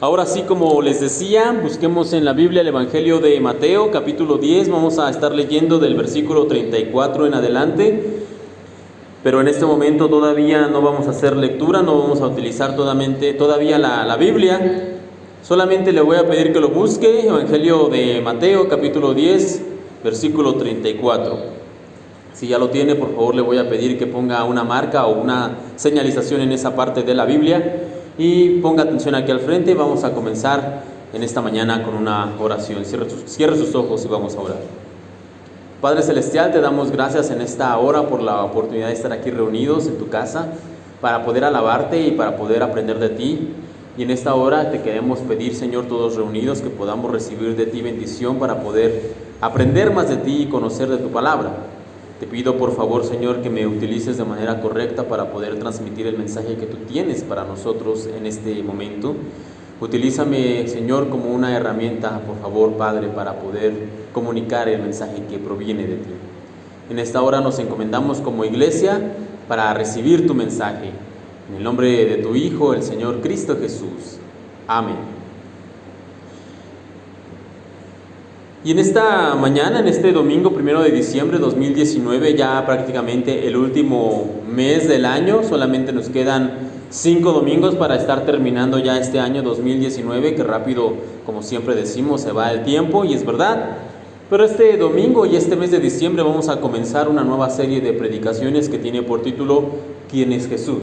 Ahora sí, como les decía, busquemos en la Biblia el Evangelio de Mateo, capítulo 10. Vamos a estar leyendo del versículo 34 en adelante. Pero en este momento todavía no vamos a hacer lectura, no vamos a utilizar todavía la Biblia. Solamente le voy a pedir que lo busque, Evangelio de Mateo, capítulo 10, versículo 34. Si ya lo tiene, por favor le voy a pedir que ponga una marca o una señalización en esa parte de la Biblia y ponga atención aquí al frente. Vamos a comenzar en esta mañana con una oración. Cierre sus ojos y vamos a orar. Padre Celestial, te damos gracias en esta hora por la oportunidad de estar aquí reunidos en tu casa para poder alabarte y para poder aprender de ti. Y en esta hora te queremos pedir, Señor, todos reunidos, que podamos recibir de ti bendición para poder aprender más de ti y conocer de tu palabra. Te pido por favor, Señor, que me utilices de manera correcta para poder transmitir el mensaje que tú tienes para nosotros en este momento. Utilízame, Señor, como una herramienta, por favor, Padre, para poder comunicar el mensaje que proviene de ti. En esta hora nos encomendamos como iglesia para recibir tu mensaje. En el nombre de tu Hijo, el Señor Cristo Jesús. Amén. Y en esta mañana, en este domingo 1 de diciembre de 2019, ya prácticamente el último mes del año, solamente nos quedan 5 domingos para estar terminando ya este año 2019, que rápido, como siempre decimos, se va el tiempo, y es verdad. Pero este domingo y este mes de diciembre vamos a comenzar una nueva serie de predicaciones que tiene por título ¿Quién es Jesús?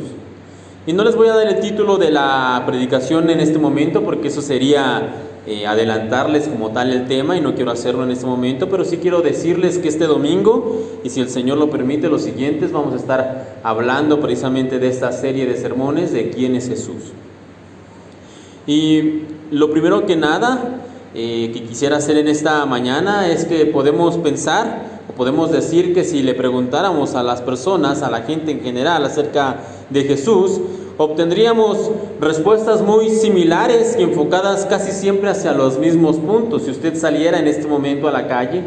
Y no les voy a dar el título de la predicación en este momento, porque eso sería adelantarles como tal el tema, y no quiero hacerlo en este momento, pero sí quiero decirles que este domingo, y si el Señor lo permite, los siguientes, vamos a estar hablando precisamente de esta serie de sermones de quién es Jesús. Y lo primero que nada que quisiera hacer en esta mañana es que podemos pensar o podemos decir que si le preguntáramos a las personas, a la gente en general acerca de Jesús, obtendríamos respuestas muy similares y enfocadas casi siempre hacia los mismos puntos. Si usted saliera en este momento a la calle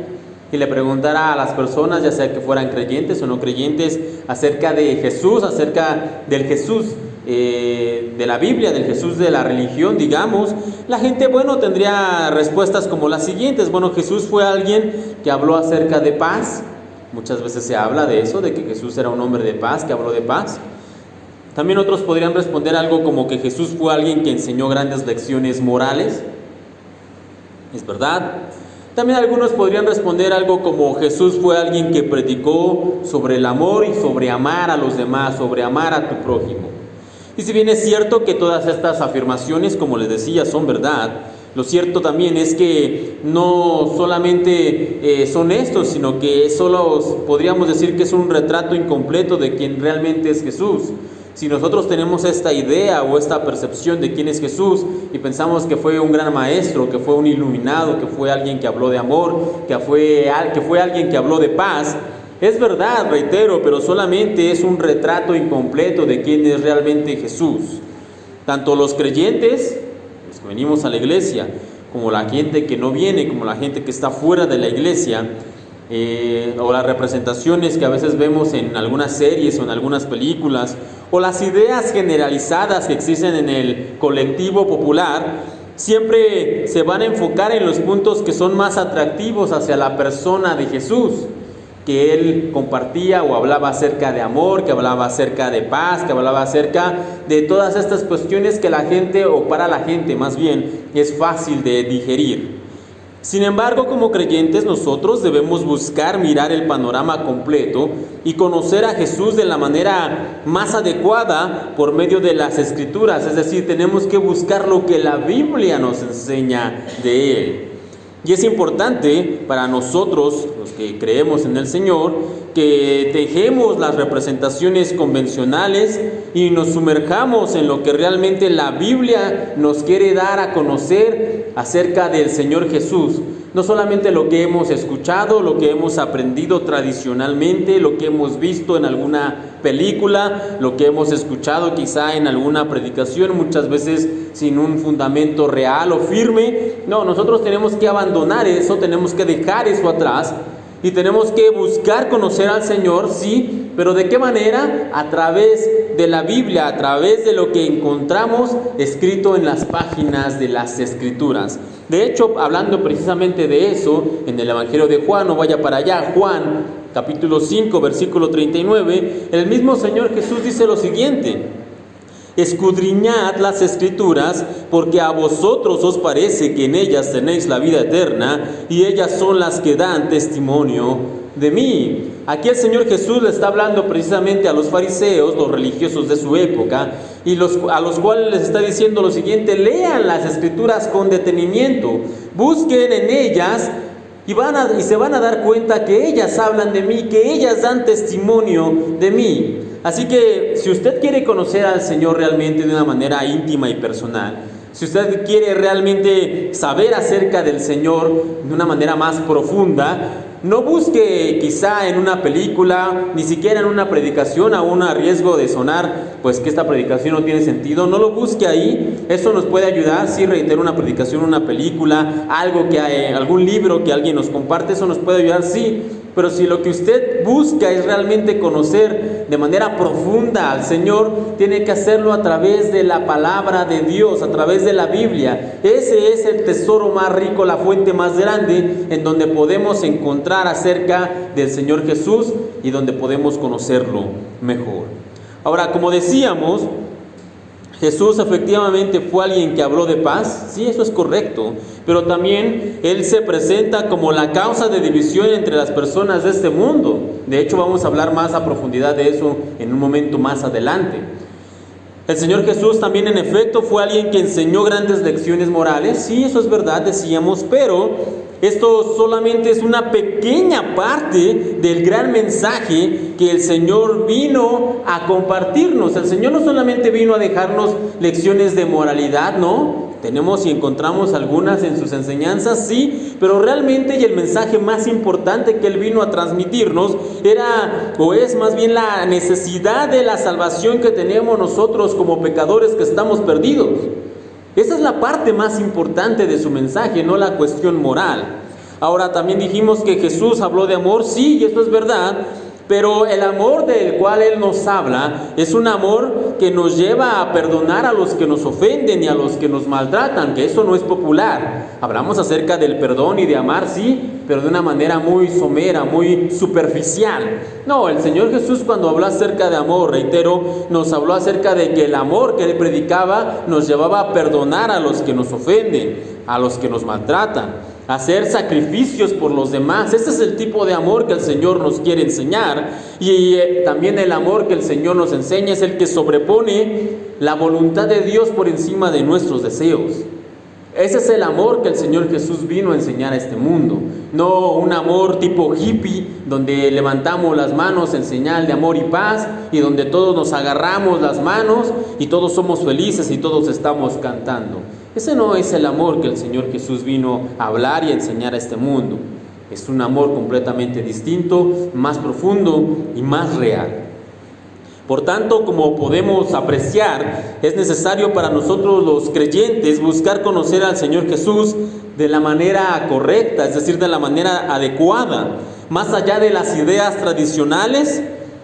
y le preguntara a las personas, ya sea que fueran creyentes o no creyentes, acerca de Jesús, acerca del Jesús de la Biblia, del Jesús de la religión, digamos, la gente, tendría respuestas como las siguientes. Jesús fue alguien que habló acerca de paz. Muchas veces se habla de eso, de que Jesús era un hombre de paz, que habló de paz. También otros podrían responder algo como que Jesús fue alguien que enseñó grandes lecciones morales. Es verdad. También algunos podrían responder algo como Jesús fue alguien que predicó sobre el amor y sobre amar a los demás, sobre amar a tu prójimo. Y si bien es cierto que todas estas afirmaciones, como les decía, son verdad, lo cierto también es que no solamente son estos, sino que solo podríamos decir que es un retrato incompleto de quien realmente es Jesús. Si nosotros tenemos esta idea o esta percepción de quién es Jesús y pensamos que fue un gran maestro, que fue un iluminado, que fue alguien que habló de amor, que fue alguien que habló de paz, es verdad, reitero, pero solamente es un retrato incompleto de quién es realmente Jesús. Tanto los creyentes, los que venimos a la iglesia, como la gente que no viene, como la gente que está fuera de la iglesia, o las representaciones que a veces vemos en algunas series o en algunas películas, o las ideas generalizadas que existen en el colectivo popular, siempre se van a enfocar en los puntos que son más atractivos hacia la persona de Jesús, que él compartía o hablaba acerca de amor, que hablaba acerca de paz, que hablaba acerca de todas estas cuestiones que la gente, o para la gente más bien, es fácil de digerir. Sin embargo, como creyentes nosotros debemos buscar mirar el panorama completo y conocer a Jesús de la manera más adecuada por medio de las Escrituras. Es decir, tenemos que buscar lo que la Biblia nos enseña de Él. Y es importante para nosotros, los que creemos en el Señor, que dejemos las representaciones convencionales y nos sumerjamos en lo que realmente la Biblia nos quiere dar a conocer acerca del Señor Jesús. No solamente lo que hemos escuchado, lo que hemos aprendido tradicionalmente, lo que hemos visto en alguna película, lo que hemos escuchado quizá en alguna predicación, muchas veces sin un fundamento real o firme. No, nosotros tenemos que abandonar eso, tenemos que dejar eso atrás Y tenemos que buscar conocer al Señor, sí, pero ¿de qué manera? A través de la Biblia, a través de lo que encontramos escrito en las páginas de las Escrituras. De hecho, hablando precisamente de eso, en el Evangelio de Juan, no vaya para allá, Juan capítulo 5, versículo 39, el mismo Señor Jesús dice lo siguiente: escudriñad las Escrituras, porque a vosotros os parece que en ellas tenéis la vida eterna, y ellas son las que dan testimonio de mí. Aquí el Señor Jesús le está hablando precisamente a los fariseos, los religiosos de su época, y a los cuales les está diciendo lo siguiente: lean las Escrituras con detenimiento, busquen en ellas y se van a dar cuenta que ellas hablan de mí, que ellas dan testimonio de mí. Así que si usted quiere conocer al Señor realmente de una manera íntima y personal, si usted quiere realmente saber acerca del Señor de una manera más profunda, no busque quizá en una película, ni siquiera en una predicación, aún a riesgo de sonar pues que esta predicación no tiene sentido. No lo busque ahí, eso nos puede ayudar. Sí, reitero, una predicación, una película, algún libro que alguien nos comparte, eso nos puede ayudar, sí. Pero si lo que usted busca es realmente conocer de manera profunda al Señor, tiene que hacerlo a través de la palabra de Dios, a través de la Biblia. Ese es el tesoro más rico, la fuente más grande, en donde podemos encontrar acerca del Señor Jesús y donde podemos conocerlo mejor. Ahora, como decíamos, Jesús efectivamente fue alguien que habló de paz, sí, eso es correcto, pero también Él se presenta como la causa de división entre las personas de este mundo. De hecho, vamos a hablar más a profundidad de eso en un momento más adelante. El Señor Jesús también, en efecto, fue alguien que enseñó grandes lecciones morales, sí, eso es verdad, decíamos, pero esto solamente es una pequeña parte del gran mensaje que el Señor vino a compartirnos. El Señor no solamente vino a dejarnos lecciones de moralidad, ¿no? Tenemos y encontramos algunas en sus enseñanzas, sí, pero realmente y el mensaje más importante que Él vino a transmitirnos es más bien la necesidad de la salvación que tenemos nosotros como pecadores que estamos perdidos. Esa es la parte más importante de su mensaje, no la cuestión moral. Ahora, también dijimos que Jesús habló de amor, sí, y esto es verdad, pero el amor del cual Él nos habla es un amor que nos lleva a perdonar a los que nos ofenden y a los que nos maltratan, que eso no es popular. Hablamos acerca del perdón y de amar, sí, pero de una manera muy somera, muy superficial. No, el Señor Jesús, cuando habló acerca de amor, reitero, nos habló acerca de que el amor que Él predicaba nos llevaba a perdonar a los que nos ofenden, a los que nos maltratan, hacer sacrificios por los demás. Ese es el tipo de amor que el Señor nos quiere enseñar. Y también el amor que el Señor nos enseña es el que sobrepone la voluntad de Dios por encima de nuestros deseos. Ese es el amor que el Señor Jesús vino a enseñar a este mundo. No un amor tipo hippie, donde levantamos las manos en señal de amor y paz, y donde todos nos agarramos las manos y todos somos felices y todos estamos cantando. Ese no es el amor que el Señor Jesús vino a hablar y a enseñar a este mundo. Es un amor completamente distinto, más profundo y más real. Por tanto, como podemos apreciar, es necesario para nosotros los creyentes buscar conocer al Señor Jesús de la manera correcta, es decir, de la manera adecuada. Más allá de las ideas tradicionales,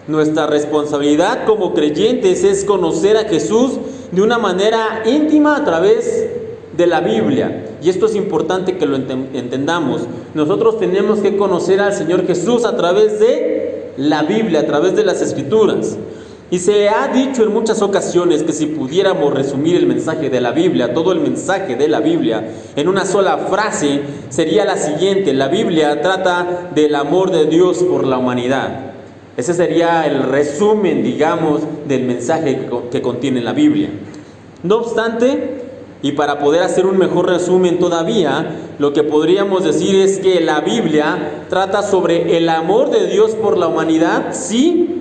nuestra responsabilidad como creyentes es conocer a Jesús de una manera íntima a través de la Biblia. Y esto es importante que lo entendamos. Nosotros tenemos que conocer al Señor Jesús a través de la Biblia, a través de las Escrituras. Y se ha dicho en muchas ocasiones que si pudiéramos resumir el mensaje de la Biblia, todo el mensaje de la Biblia, en una sola frase, sería la siguiente: la Biblia trata del amor de Dios por la humanidad. Ese sería el resumen, digamos, del mensaje que contiene la Biblia. No obstante, y para poder hacer un mejor resumen todavía, lo que podríamos decir es que la Biblia trata sobre el amor de Dios por la humanidad, sí,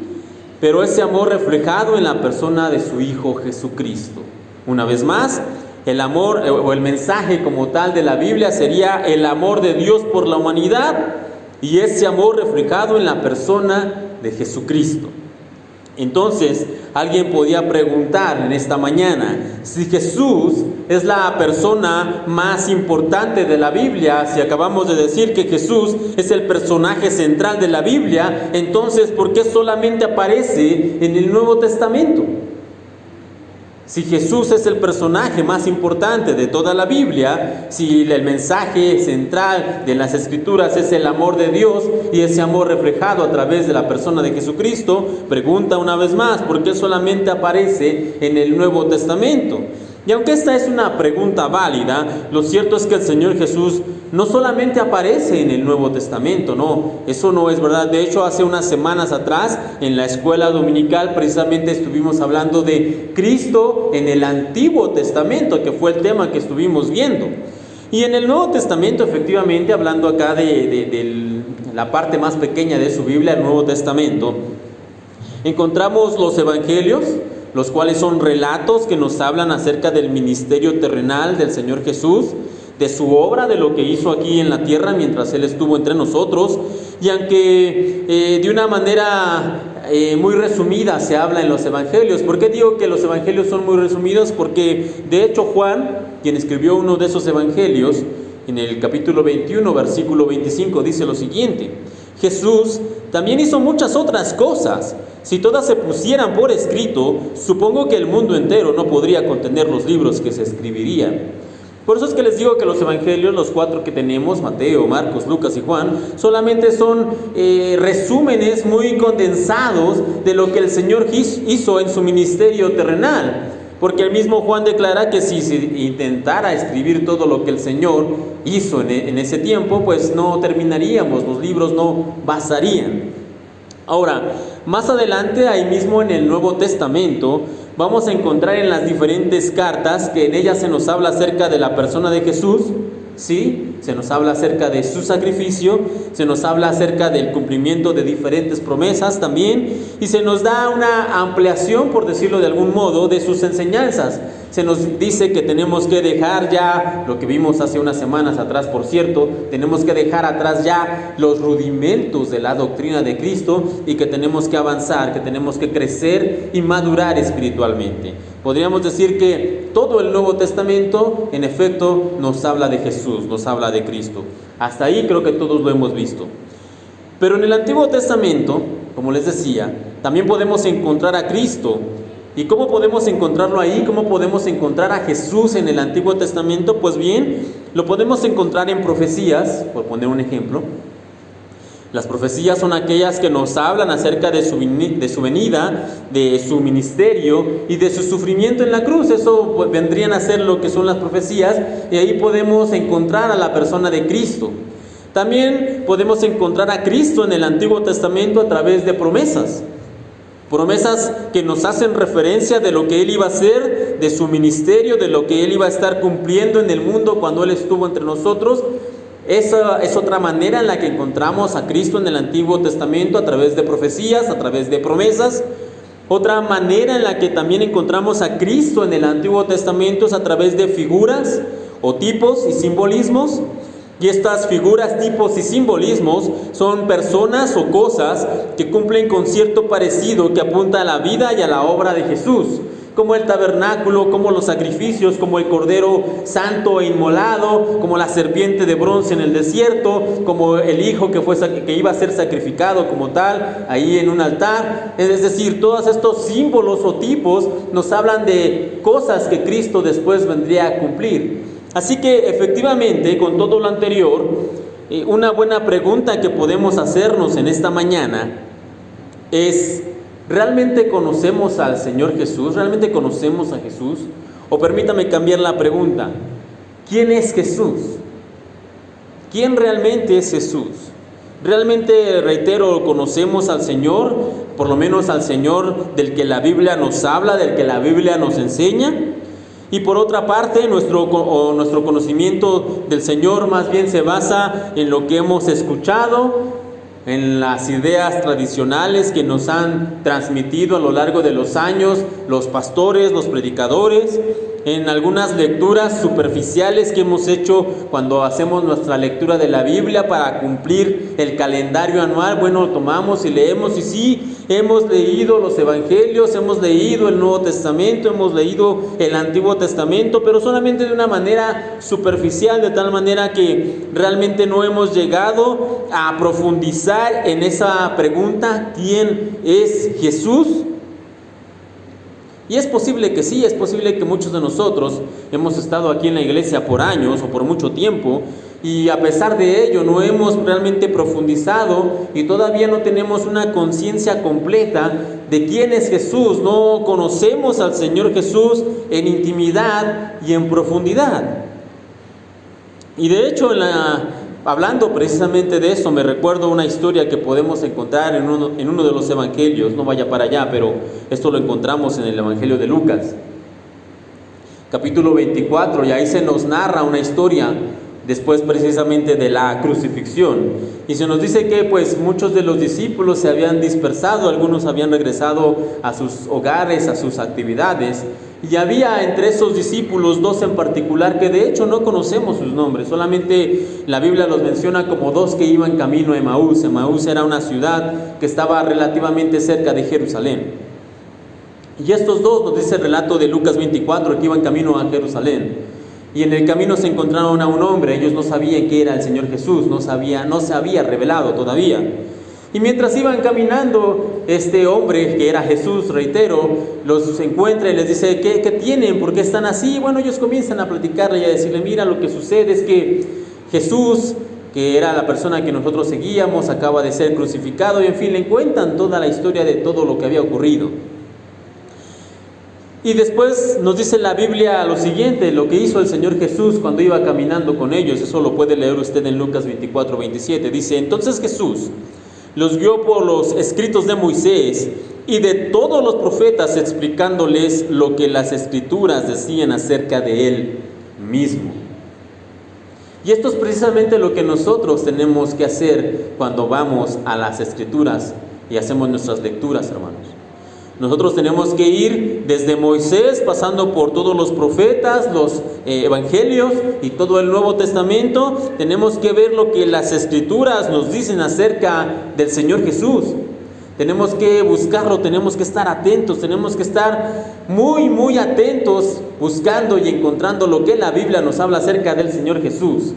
pero ese amor reflejado en la persona de su Hijo Jesucristo. Una vez más, el amor o el mensaje como tal de la Biblia sería el amor de Dios por la humanidad y ese amor reflejado en la persona de Jesucristo. Entonces, alguien podía preguntar en esta mañana, si Jesús es la persona más importante de la Biblia, si acabamos de decir que Jesús es el personaje central de la Biblia, entonces, ¿por qué solamente aparece en el Nuevo Testamento? Si Jesús es el personaje más importante de toda la Biblia, si el mensaje central de las Escrituras es el amor de Dios y ese amor reflejado a través de la persona de Jesucristo, pregunta una vez más, ¿por qué solamente aparece en el Nuevo Testamento? Y aunque esta es una pregunta válida, lo cierto es que el Señor Jesús no solamente aparece en el Nuevo Testamento, no, eso no es verdad. De hecho, hace unas semanas atrás, en la escuela dominical, precisamente estuvimos hablando de Cristo en el Antiguo Testamento, que fue el tema que estuvimos viendo. Y en el Nuevo Testamento, efectivamente, hablando acá de la parte más pequeña de su Biblia, el Nuevo Testamento, encontramos los evangelios, los cuales son relatos que nos hablan acerca del ministerio terrenal del Señor Jesús, de su obra, de lo que hizo aquí en la tierra mientras Él estuvo entre nosotros. Y aunque de una manera muy resumida se habla en los evangelios. ¿Por qué digo que los evangelios son muy resumidos? Porque de hecho Juan, quien escribió uno de esos evangelios, en el capítulo 21, versículo 25, dice lo siguiente: Jesús también hizo muchas otras cosas. Si todas se pusieran por escrito, supongo que el mundo entero no podría contener los libros que se escribirían. Por eso es que les digo que los evangelios, los 4 que tenemos, Mateo, Marcos, Lucas y Juan, solamente son resúmenes muy condensados de lo que el Señor hizo en su ministerio terrenal. Porque el mismo Juan declara que si se intentara escribir todo lo que el Señor hizo en ese tiempo, pues no terminaríamos, los libros no bastarían. Ahora, más adelante, ahí mismo en el Nuevo Testamento, vamos a encontrar en las diferentes cartas que en ellas se nos habla acerca de la persona de Jesús, ¿sí? Se nos habla acerca de su sacrificio, se nos habla acerca del cumplimiento de diferentes promesas también, y se nos da una ampliación, por decirlo de algún modo, de sus enseñanzas. Se nos dice que tenemos que dejar ya, lo que vimos hace unas semanas atrás, por cierto, tenemos que dejar atrás ya los rudimentos de la doctrina de Cristo y que tenemos que avanzar, que tenemos que crecer y madurar espiritualmente. Podríamos decir que todo el Nuevo Testamento, en efecto, nos habla de Jesús, nos habla de Cristo. Hasta ahí creo que todos lo hemos visto. Pero en el Antiguo Testamento, como les decía, también podemos encontrar a Cristo. ¿Y cómo podemos encontrarlo ahí? ¿Cómo podemos encontrar a Jesús en el Antiguo Testamento? Pues bien, lo podemos encontrar en profecías, por poner un ejemplo. Las profecías son aquellas que nos hablan acerca de su venida, de su ministerio y de su sufrimiento en la cruz. Eso vendrían a ser lo que son las profecías, y ahí podemos encontrar a la persona de Cristo. También podemos encontrar a Cristo en el Antiguo Testamento a través de promesas. Promesas que nos hacen referencia de lo que Él iba a hacer, de su ministerio, de lo que Él iba a estar cumpliendo en el mundo cuando Él estuvo entre nosotros. Esa es otra manera en la que encontramos a Cristo en el Antiguo Testamento, a través de profecías, a través de promesas. Otra manera en la que también encontramos a Cristo en el Antiguo Testamento es a través de figuras o tipos y simbolismos. Y estas figuras, tipos y simbolismos son personas o cosas que cumplen con cierto parecido que apunta a la vida y a la obra de Jesús, como el tabernáculo, como los sacrificios, como el cordero santo e inmolado, como la serpiente de bronce en el desierto, como el hijo que iba a ser sacrificado como tal, ahí en un altar. Es decir, todos estos símbolos o tipos nos hablan de cosas que Cristo después vendría a cumplir. Así que efectivamente, con todo lo anterior, una buena pregunta que podemos hacernos en esta mañana es: ¿realmente conocemos al Señor Jesús? ¿Realmente conocemos a Jesús? O permítame cambiar la pregunta: ¿quién es Jesús? ¿Quién realmente es Jesús? ¿Realmente, reitero, conocemos al Señor? Por lo menos al Señor del que la Biblia nos habla, del que la Biblia nos enseña. Y por otra parte, nuestro conocimiento del Señor más bien se basa en lo que hemos escuchado, en las ideas tradicionales que nos han transmitido a lo largo de los años los pastores, los predicadores, en algunas lecturas superficiales que hemos hecho cuando hacemos nuestra lectura de la Biblia para cumplir el calendario anual. Bueno, tomamos y leemos y sí, hemos leído los evangelios, hemos leído el Nuevo Testamento, hemos leído el Antiguo Testamento, pero solamente de una manera superficial, de tal manera que realmente no hemos llegado a profundizar en esa pregunta: ¿quién es Jesús? Y es posible que sí, es posible que muchos de nosotros hemos estado aquí en la iglesia por años o por mucho tiempo, y a pesar de ello no hemos realmente profundizado y todavía no tenemos una conciencia completa de quién es Jesús. No conocemos al Señor Jesús en intimidad y en profundidad. Y de hecho, hablando precisamente de eso, me recuerdo una historia que podemos encontrar en uno de los evangelios. No vaya para allá, pero esto lo encontramos en el evangelio de Lucas, capítulo 24, y ahí se nos narra una historia después precisamente de la crucifixión. Y se nos dice que pues muchos de los discípulos se habían dispersado, algunos habían regresado a sus hogares, a sus actividades, y había entre esos discípulos dos en particular que de hecho no conocemos sus nombres, solamente la Biblia los menciona como dos que iban camino a Emaús. Emaús era una ciudad que estaba relativamente cerca de Jerusalén. Y estos dos, nos dice el relato de Lucas 24, que iban camino a Jerusalén. Y en el camino se encontraron a un hombre. Ellos no sabían que era el Señor Jesús, no se había revelado todavía. Y mientras iban caminando, este hombre, que era Jesús, reitero, los encuentra y les dice: ¿Qué tienen? ¿Por qué están así? Bueno, ellos comienzan a platicarle y a decirle: mira, lo que sucede es que Jesús, que era la persona que nosotros seguíamos, acaba de ser crucificado. Y en fin, le cuentan toda la historia de todo lo que había ocurrido. Y después nos dice la Biblia lo siguiente, lo que hizo el Señor Jesús cuando iba caminando con ellos. Eso lo puede leer usted en Lucas 24, 27. Dice: entonces Jesús los guió por los escritos de Moisés y de todos los profetas, explicándoles lo que las escrituras decían acerca de él mismo. Y esto es precisamente lo que nosotros tenemos que hacer cuando vamos a las escrituras y hacemos nuestras lecturas, hermanos. Nosotros tenemos que ir desde Moisés, pasando por todos los profetas, los evangelios y todo el Nuevo Testamento. Tenemos que ver lo que las escrituras nos dicen acerca del Señor Jesús. Tenemos que buscarlo, tenemos que estar atentos, tenemos que estar muy, muy atentos, buscando y encontrando lo que la Biblia nos habla acerca del Señor Jesús.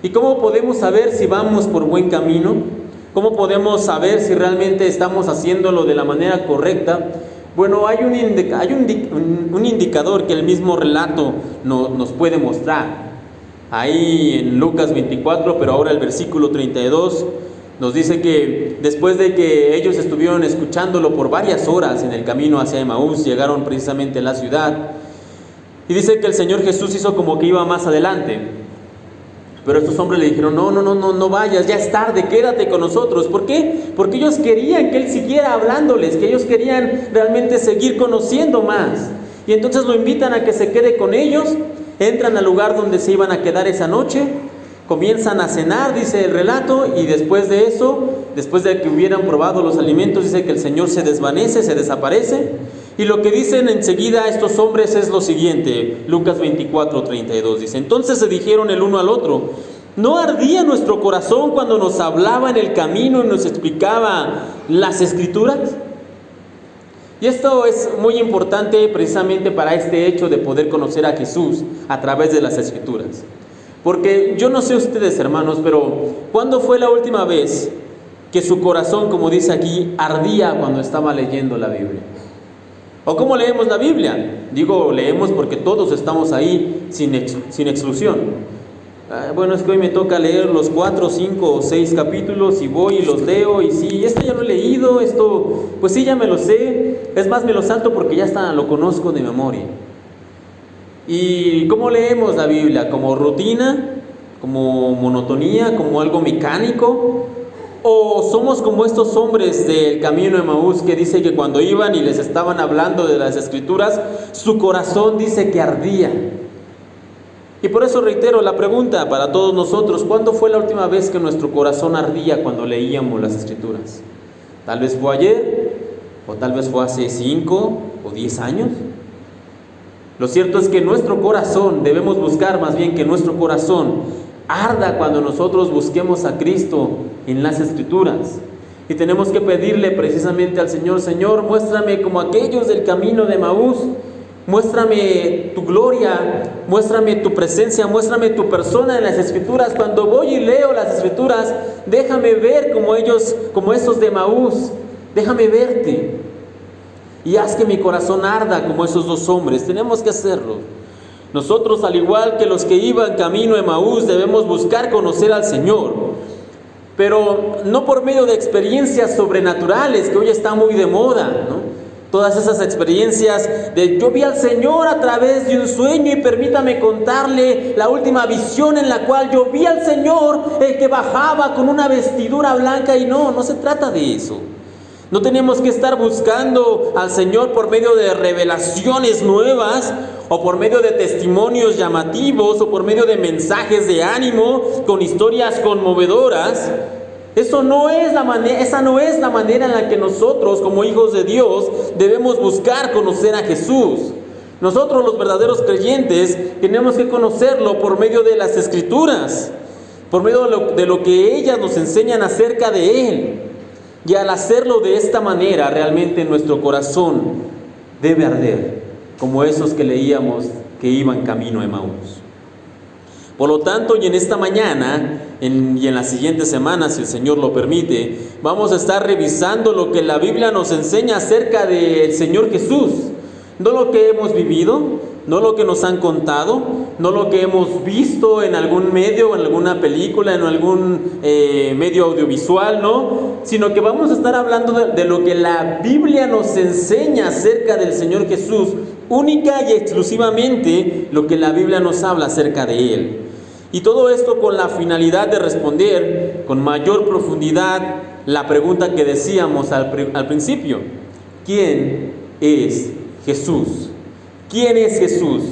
¿Y cómo podemos saber si vamos por buen camino? ¿Cómo podemos saber si realmente estamos haciéndolo de la manera correcta? Bueno, hay un indicador que el mismo relato nos puede mostrar. Ahí en Lucas 24, pero ahora el versículo 32, nos dice que después de que ellos estuvieron escuchándolo por varias horas en el camino hacia Emaús, llegaron precisamente a la ciudad. Y dice que el Señor Jesús hizo como que iba más adelante. Pero estos hombres le dijeron: no vayas, ya es tarde, quédate con nosotros. ¿Por qué? Porque ellos querían que Él siguiera hablándoles, que ellos querían realmente seguir conociendo más. Y entonces lo invitan a que se quede con ellos. Entran al lugar donde se iban a quedar esa noche, comienzan a cenar, dice el relato, y después de eso, después de que hubieran probado los alimentos, dice que el Señor se desvanece, se desaparece. Y lo que dicen enseguida estos hombres es lo siguiente, Lucas 24, 32, dice: entonces se dijeron el uno al otro: ¿no ardía nuestro corazón cuando nos hablaba en el camino y nos explicaba las Escrituras? Y esto es muy importante precisamente para este hecho de poder conocer a Jesús a través de las Escrituras. Porque yo no sé ustedes, hermanos, pero ¿cuándo fue la última vez que su corazón, como dice aquí, ardía cuando estaba leyendo la Biblia? ¿O cómo leemos la Biblia? Digo, leemos porque todos estamos ahí sin exclusión. Bueno, es que hoy me toca leer los 4, 5 o 6 capítulos y voy y los leo, y sí, esto ya lo he leído, esto, pues sí, ya me lo sé. Es más, me lo salto porque ya está, lo conozco de memoria. ¿Y cómo leemos la Biblia? ¿Como rutina? ¿Como monotonía? ¿Como algo mecánico? ¿O somos como estos hombres del camino de Emaús, que dice que cuando iban y les estaban hablando de las Escrituras, su corazón dice que ardía? Y por eso reitero la pregunta para todos nosotros: ¿cuándo fue la última vez que nuestro corazón ardía cuando leíamos las Escrituras? Tal vez fue ayer, o tal vez fue hace 5 o 10 años. Lo cierto es que nuestro corazón, debemos buscar más bien que nuestro corazón arda cuando nosotros busquemos a Cristo en las Escrituras. Y tenemos que pedirle precisamente al Señor: Señor, muéstrame como aquellos del camino de Emaús, muéstrame tu gloria, muéstrame tu presencia, muéstrame tu persona en las Escrituras. Cuando voy y leo las Escrituras, déjame ver como ellos, como esos de Emaús, déjame verte. Y haz que mi corazón arda como esos dos hombres. Tenemos que hacerlo. Nosotros, al igual que los que iban camino a Emaús, debemos buscar conocer al Señor, pero no por medio de experiencias sobrenaturales, que hoy está muy de moda, ¿no? Todas esas experiencias de yo vi al Señor a través de un sueño, y permítame contarle la última visión en la cual yo vi al Señor, el que bajaba con una vestidura blanca. Y no se trata de eso. No tenemos que estar buscando al Señor por medio de revelaciones nuevas, o por medio de testimonios llamativos, o por medio de mensajes de ánimo con historias conmovedoras. Esa no es la manera en la que nosotros, como hijos de Dios, debemos buscar conocer a Jesús. Nosotros, los verdaderos creyentes, tenemos que conocerlo por medio de las Escrituras, por medio de lo que ellas nos enseñan acerca de Él. Y al hacerlo de esta manera, realmente nuestro corazón debe arder, como esos que leíamos que iban camino a Emaús. Por lo tanto, y en esta mañana y en las siguientes semanas, si el Señor lo permite, vamos a estar revisando lo que la Biblia nos enseña acerca del Señor Jesús. No lo que hemos vivido, no lo que nos han contado, no lo que hemos visto en algún medio, en alguna película, en algún medio audiovisual, no, sino que vamos a estar hablando de lo que la Biblia nos enseña acerca del Señor Jesús, única y exclusivamente lo que la Biblia nos habla acerca de Él. Y todo esto con la finalidad de responder con mayor profundidad la pregunta que decíamos al principio: ¿quién es Jesús? ¿Quién es Jesús?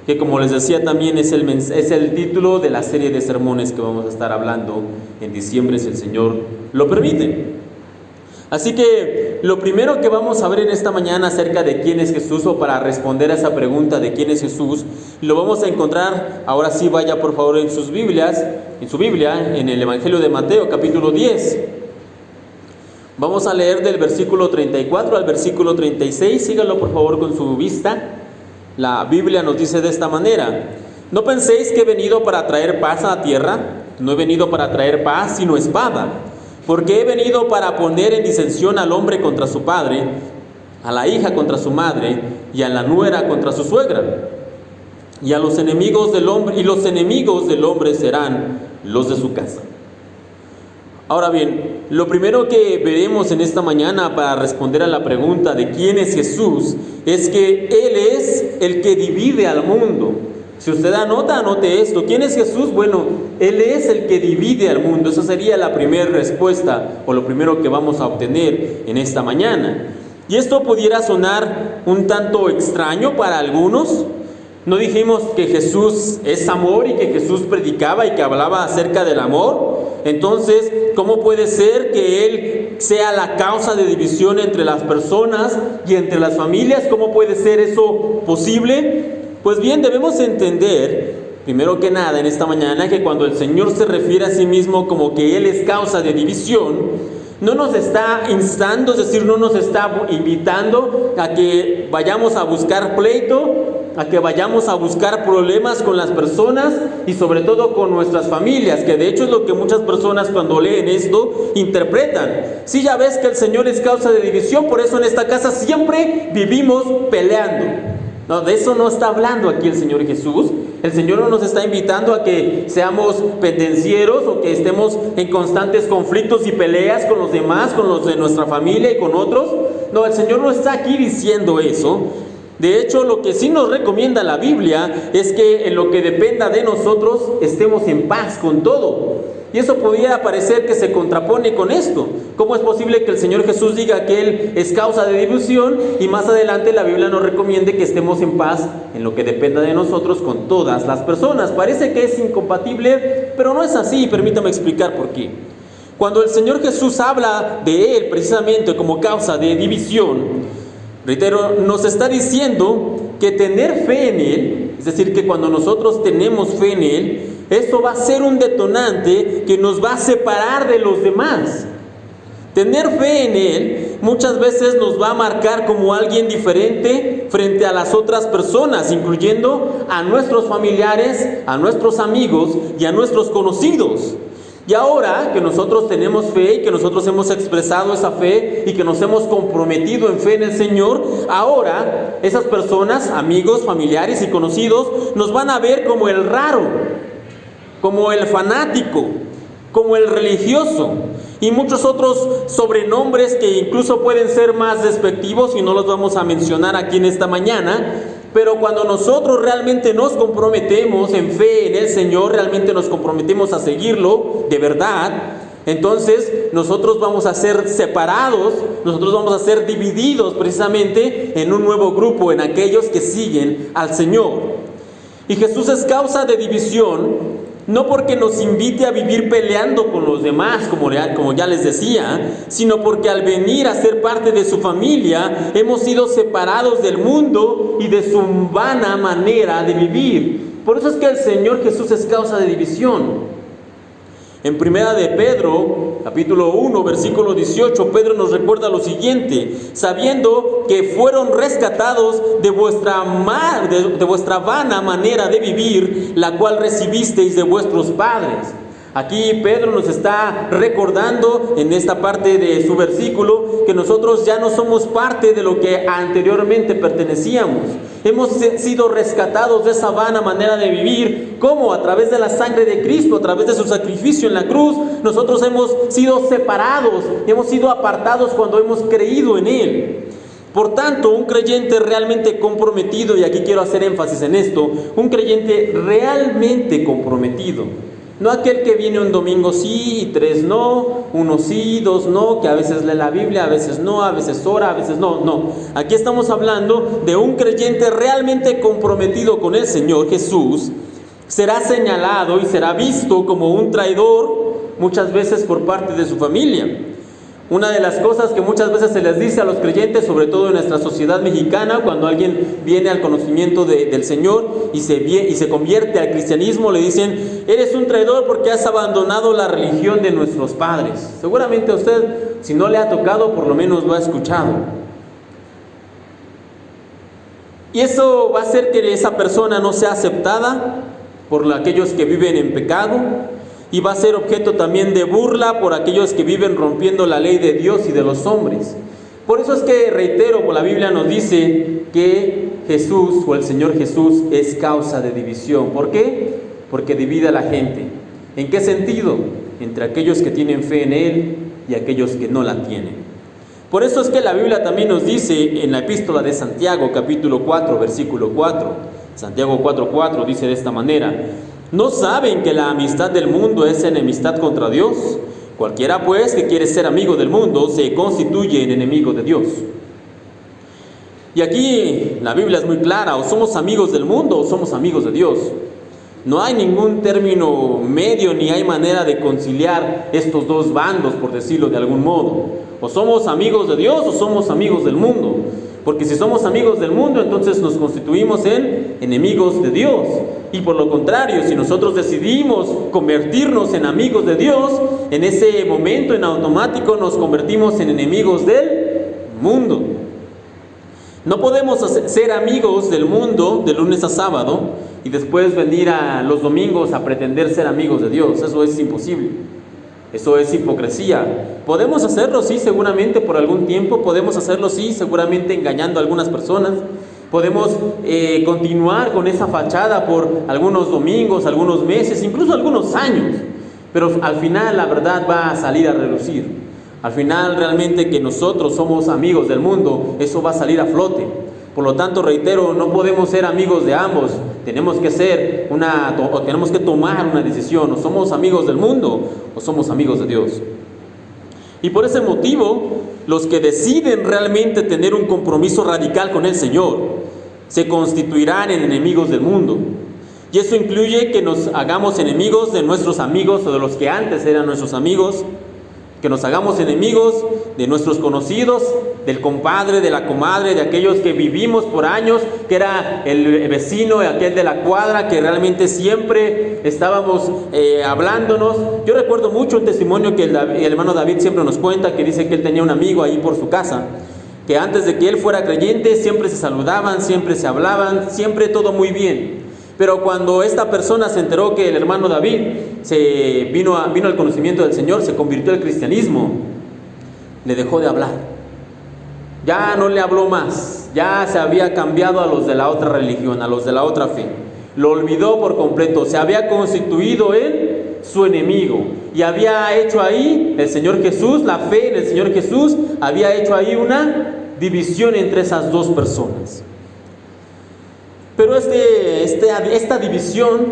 Que, como les decía, también es el título de la serie de sermones que vamos a estar hablando en diciembre, si el Señor lo permite. Así que lo primero que vamos a ver en esta mañana acerca de quién es Jesús, o para responder a esa pregunta de quién es Jesús, lo vamos a encontrar, ahora sí vaya por favor en sus Biblias, en su Biblia, en el Evangelio de Mateo, capítulo 10. Vamos a leer del versículo 34 al versículo 36, síganlo por favor con su vista. La Biblia nos dice de esta manera: no penséis que he venido para traer paz a la tierra, no he venido para traer paz sino espada, porque he venido para poner en disensión al hombre contra su padre, a la hija contra su madre, y a la nuera contra su suegra. Y a los enemigos del hombre, y los enemigos del hombre serán los de su casa. Ahora bien, lo primero que veremos en esta mañana para responder a la pregunta de quién es Jesús, es que Él es el que divide al mundo. Si usted anote esto: ¿quién es Jesús? Bueno, Él es el que divide al mundo. Esa sería la primera respuesta, o lo primero que vamos a obtener en esta mañana. Y esto pudiera sonar un tanto extraño para algunos. ¿No dijimos que Jesús es amor y que Jesús predicaba y que hablaba acerca del amor? Entonces, ¿cómo puede ser que Él sea la causa de división entre las personas y entre las familias? ¿Cómo puede ser eso posible? Pues bien, debemos entender, primero que nada en esta mañana, que cuando el Señor se refiere a sí mismo como que Él es causa de división, no nos está instando, es decir, no nos está invitando a que vayamos a buscar pleito, a que vayamos a buscar problemas con las personas y sobre todo con nuestras familias, que de hecho es lo que muchas personas cuando leen esto interpretan. Sí, ya ves que el Señor es causa de división, por eso en esta casa siempre vivimos peleando. No, de eso no está hablando aquí el Señor Jesús. El Señor no nos está invitando a que seamos pendencieros o que estemos en constantes conflictos y peleas con los demás, con los de nuestra familia y con otros. No, el Señor no está aquí diciendo eso. De hecho, lo que sí nos recomienda la Biblia es que en lo que dependa de nosotros estemos en paz con todo. Y eso podría parecer que se contrapone con esto. ¿Cómo es posible que el Señor Jesús diga que Él es causa de división y más adelante la Biblia nos recomiende que estemos en paz en lo que dependa de nosotros con todas las personas? Parece que es incompatible, pero no es así. Permítame explicar por qué. Cuando el Señor Jesús habla de Él precisamente como causa de división, reitero, nos está diciendo que tener fe en Él, es decir, que cuando nosotros tenemos fe en Él, esto va a ser un detonante que nos va a separar de los demás. Tener fe en Él muchas veces nos va a marcar como alguien diferente frente a las otras personas, incluyendo a nuestros familiares, a nuestros amigos y a nuestros conocidos. Y ahora que nosotros tenemos fe y que nosotros hemos expresado esa fe y que nos hemos comprometido en fe en el Señor, ahora esas personas, amigos, familiares y conocidos, nos van a ver como el raro, como el fanático, como el religioso y muchos otros sobrenombres que incluso pueden ser más despectivos y no los vamos a mencionar aquí en esta mañana. Pero cuando nosotros realmente nos comprometemos en fe en el Señor, realmente nos comprometemos a seguirlo de verdad, entonces nosotros vamos a ser separados, nosotros vamos a ser divididos precisamente en un nuevo grupo, en aquellos que siguen al Señor. Y Jesús es causa de división, no porque nos invite a vivir peleando con los demás, como ya les decía, sino porque al venir a ser parte de su familia, hemos sido separados del mundo y de su vana manera de vivir. Por eso es que el Señor Jesús es causa de división. En primera de Pedro, capítulo 1, versículo 18, Pedro nos recuerda lo siguiente: sabiendo que fueron rescatados de vuestra vana manera de vivir, la cual recibisteis de vuestros padres. Aquí Pedro nos está recordando en esta parte de su versículo que nosotros ya no somos parte de lo que anteriormente pertenecíamos. Hemos sido rescatados de esa vana manera de vivir. ¿Cómo? A través de la sangre de Cristo, a través de su sacrificio en la cruz. Nosotros hemos sido separados, hemos sido apartados cuando hemos creído en Él. Por tanto, un creyente realmente comprometido, y aquí quiero hacer énfasis en esto, un creyente realmente comprometido, no aquel que viene un domingo sí y 3 no, 1 sí, 2 no, que a veces lee la Biblia, a veces no, a veces ora, a veces no. Aquí estamos hablando de un creyente realmente comprometido con el Señor Jesús. Será señalado y será visto como un traidor muchas veces por parte de su familia. Una de las cosas que muchas veces se les dice a los creyentes, sobre todo en nuestra sociedad mexicana, cuando alguien viene al conocimiento del Señor y se convierte al cristianismo, le dicen: eres un traidor porque has abandonado la religión de nuestros padres. Seguramente a usted, si no le ha tocado, por lo menos lo ha escuchado. Y eso va a hacer que esa persona no sea aceptada por aquellos que viven en pecado, y va a ser objeto también de burla por aquellos que viven rompiendo la ley de Dios y de los hombres. Por eso es que, reitero, la Biblia nos dice que Jesús o el Señor Jesús es causa de división. ¿Por qué? Porque divide a la gente. ¿En qué sentido? Entre aquellos que tienen fe en Él y aquellos que no la tienen. Por eso es que la Biblia también nos dice en la epístola de Santiago, capítulo 4, versículo 4, Santiago 4:4 dice de esta manera: ¿no saben que la amistad del mundo es enemistad contra Dios? Cualquiera pues que quiere ser amigo del mundo se constituye en enemigo de Dios. Y aquí la Biblia es muy clara: o somos amigos del mundo o somos amigos de Dios. No hay ningún término medio, ni hay manera de conciliar estos dos bandos, por decirlo de algún modo. O somos amigos de Dios o somos amigos del mundo. Porque si somos amigos del mundo, entonces nos constituimos en enemigos de Dios. Y por lo contrario, si nosotros decidimos convertirnos en amigos de Dios, en ese momento en automático nos convertimos en enemigos del mundo. No podemos ser amigos del mundo de lunes a sábado y después venir a los domingos a pretender ser amigos de Dios. Eso es imposible. Eso es hipocresía. Podemos hacerlo, sí, seguramente por algún tiempo. Podemos hacerlo, sí, seguramente engañando a algunas personas. Podemos continuar con esa fachada por algunos domingos, algunos meses, incluso algunos años. Pero al final la verdad va a salir a relucir. Al final realmente que nosotros somos amigos del mundo, eso va a salir a flote. Por lo tanto, reitero, no podemos ser amigos de ambos. Tenemos que tomar una decisión. O somos amigos del mundo o somos amigos de Dios. Y por ese motivo, los que deciden realmente tener un compromiso radical con el Señor se constituirán en enemigos del mundo. Y eso incluye que nos hagamos enemigos de nuestros amigos o de los que antes eran nuestros amigos. Que nos hagamos enemigos de nuestros conocidos, del compadre, de la comadre, de aquellos que vivimos por años, que era el vecino, aquel de la cuadra, que realmente siempre estábamos hablándonos. Yo recuerdo mucho un testimonio que el hermano David siempre nos cuenta, que dice que él tenía un amigo ahí por su casa, que antes de que él fuera creyente siempre se saludaban, siempre se hablaban, siempre todo muy bien. Pero cuando esta persona se enteró que el hermano David vino al conocimiento del Señor, se convirtió al cristianismo, le dejó de hablar. Ya no le habló más, ya se había cambiado a los de la otra religión, a los de la otra fe. Lo olvidó por completo, se había constituido en su enemigo. Y había hecho ahí el Señor Jesús, la fe en el Señor Jesús, había hecho ahí una división entre esas dos personas. Pero esta división,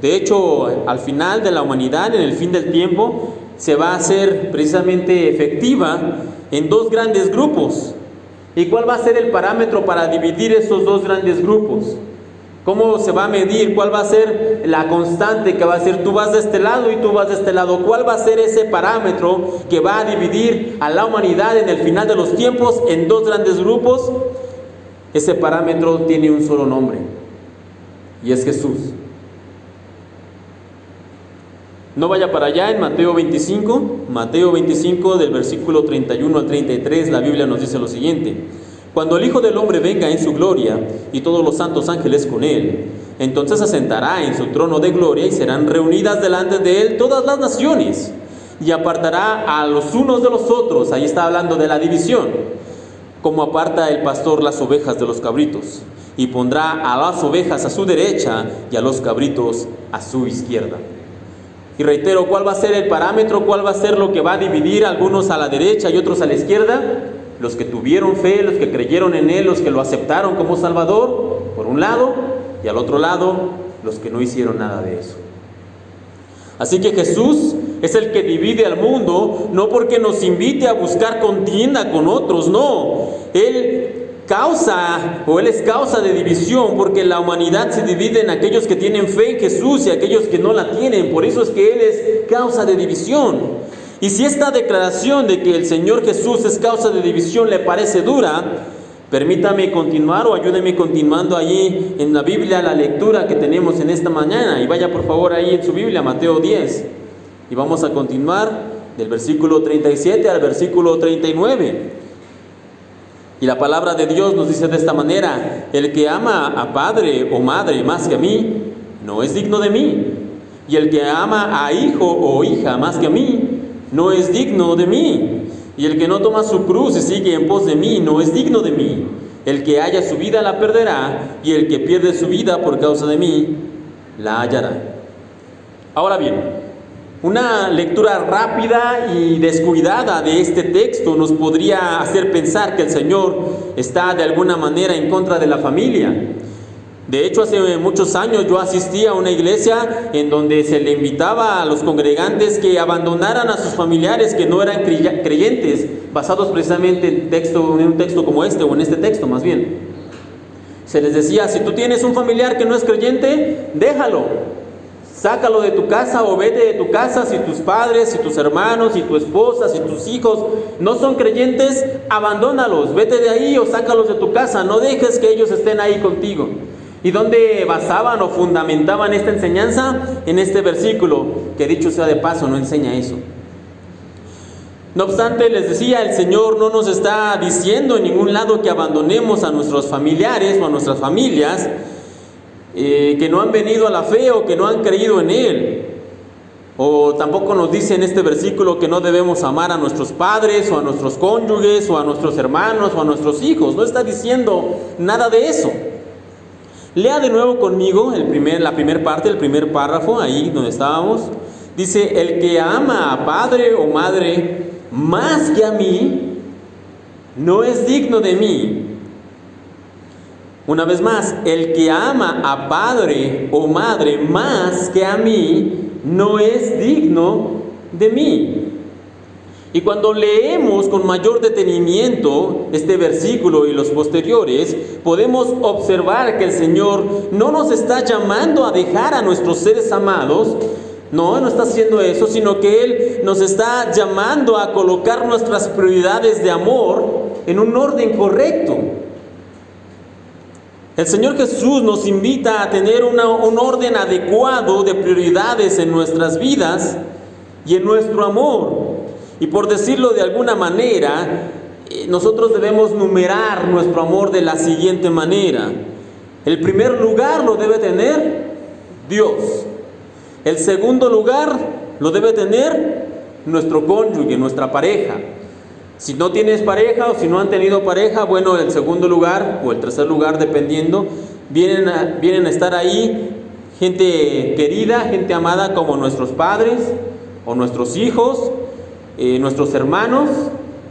de hecho, al final de la humanidad, en el fin del tiempo, se va a hacer precisamente efectiva en dos grandes grupos. ¿Y cuál va a ser el parámetro para dividir esos dos grandes grupos? ¿Cómo se va a medir? ¿Cuál va a ser la constante que va a ser tú vas de este lado y tú vas de este lado? ¿Cuál va a ser ese parámetro que va a dividir a la humanidad en el final de los tiempos en dos grandes grupos? Ese parámetro tiene un solo nombre, y es Jesús. No vaya para allá, en Mateo 25 del versículo 31 al 33, la Biblia nos dice lo siguiente: cuando el Hijo del Hombre venga en su gloria y todos los santos ángeles con él, entonces se sentará en su trono de gloria y serán reunidas delante de él todas las naciones, y apartará a los unos de los otros. Ahí está hablando de la división, como aparta el pastor las ovejas de los cabritos, y pondrá a las ovejas a su derecha y a los cabritos a su izquierda. Y reitero, ¿cuál va a ser el parámetro? ¿Cuál va a ser lo que va a dividir a algunos a la derecha y otros a la izquierda? Los que tuvieron fe, los que creyeron en Él, los que lo aceptaron como Salvador, por un lado, y al otro lado, los que no hicieron nada de eso. Así que Jesús es el que divide al mundo, no porque nos invite a buscar contienda con otros, no. Él es causa de división, porque la humanidad se divide en aquellos que tienen fe en Jesús y aquellos que no la tienen. Por eso es que Él es causa de división. Y si esta declaración de que el Señor Jesús es causa de división le parece dura, permítame continuar o ayúdeme continuando allí en la Biblia la lectura que tenemos en esta mañana. Y vaya por favor ahí en su Biblia, Mateo 10. Y vamos a continuar del versículo 37 al versículo 39. Y la palabra de Dios nos dice de esta manera: el que ama a padre o madre más que a mí, no es digno de mí. Y el que ama a hijo o hija más que a mí, no es digno de mí. Y el que no toma su cruz y sigue en pos de mí, no es digno de mí. El que haya su vida la perderá, y el que pierde su vida por causa de mí, la hallará. Ahora bien, una lectura rápida y descuidada de este texto nos podría hacer pensar que el Señor está de alguna manera en contra de la familia. De hecho, hace muchos años yo asistí a una iglesia en donde se le invitaba a los congregantes que abandonaran a sus familiares que no eran creyentes, basados precisamente en un texto como este, o en este texto más bien. Se les decía: si tú tienes un familiar que no es creyente, déjalo. Sácalo de tu casa o vete de tu casa. Si tus padres, si tus hermanos, si tu esposa, si tus hijos no son creyentes, abandónalos, vete de ahí o sácalos de tu casa. No dejes que ellos estén ahí contigo. ¿Y dónde basaban o fundamentaban esta enseñanza? En este versículo, que dicho sea de paso, no enseña eso. No obstante, les decía, el Señor no nos está diciendo en ningún lado que abandonemos a nuestros familiares o a nuestras familias, que no han venido a la fe o que no han creído en Él. O tampoco nos dice en este versículo que no debemos amar a nuestros padres o a nuestros cónyuges o a nuestros hermanos o a nuestros hijos. No está diciendo nada de eso. Lea de nuevo conmigo la primera parte, el primer párrafo, ahí donde estábamos. Dice: el que ama a padre o madre más que a mí, no es digno de mí. Una vez más, el que ama a padre o madre más que a mí, no es digno de mí. Y cuando leemos con mayor detenimiento este versículo y los posteriores, podemos observar que el Señor no nos está llamando a dejar a nuestros seres amados, No, no está haciendo eso, sino que Él nos está llamando a colocar nuestras prioridades de amor en un orden correcto. El Señor Jesús nos invita a tener un orden adecuado de prioridades en nuestras vidas y en nuestro amor. Y por decirlo de alguna manera, nosotros debemos numerar nuestro amor de la siguiente manera. El primer lugar lo debe tener Dios. El segundo lugar lo debe tener nuestro cónyuge, nuestra pareja. Si no tienes pareja o si no han tenido pareja, bueno, el segundo lugar o el tercer lugar, dependiendo, vienen a estar ahí gente querida, gente amada como nuestros padres o nuestros hijos, nuestros hermanos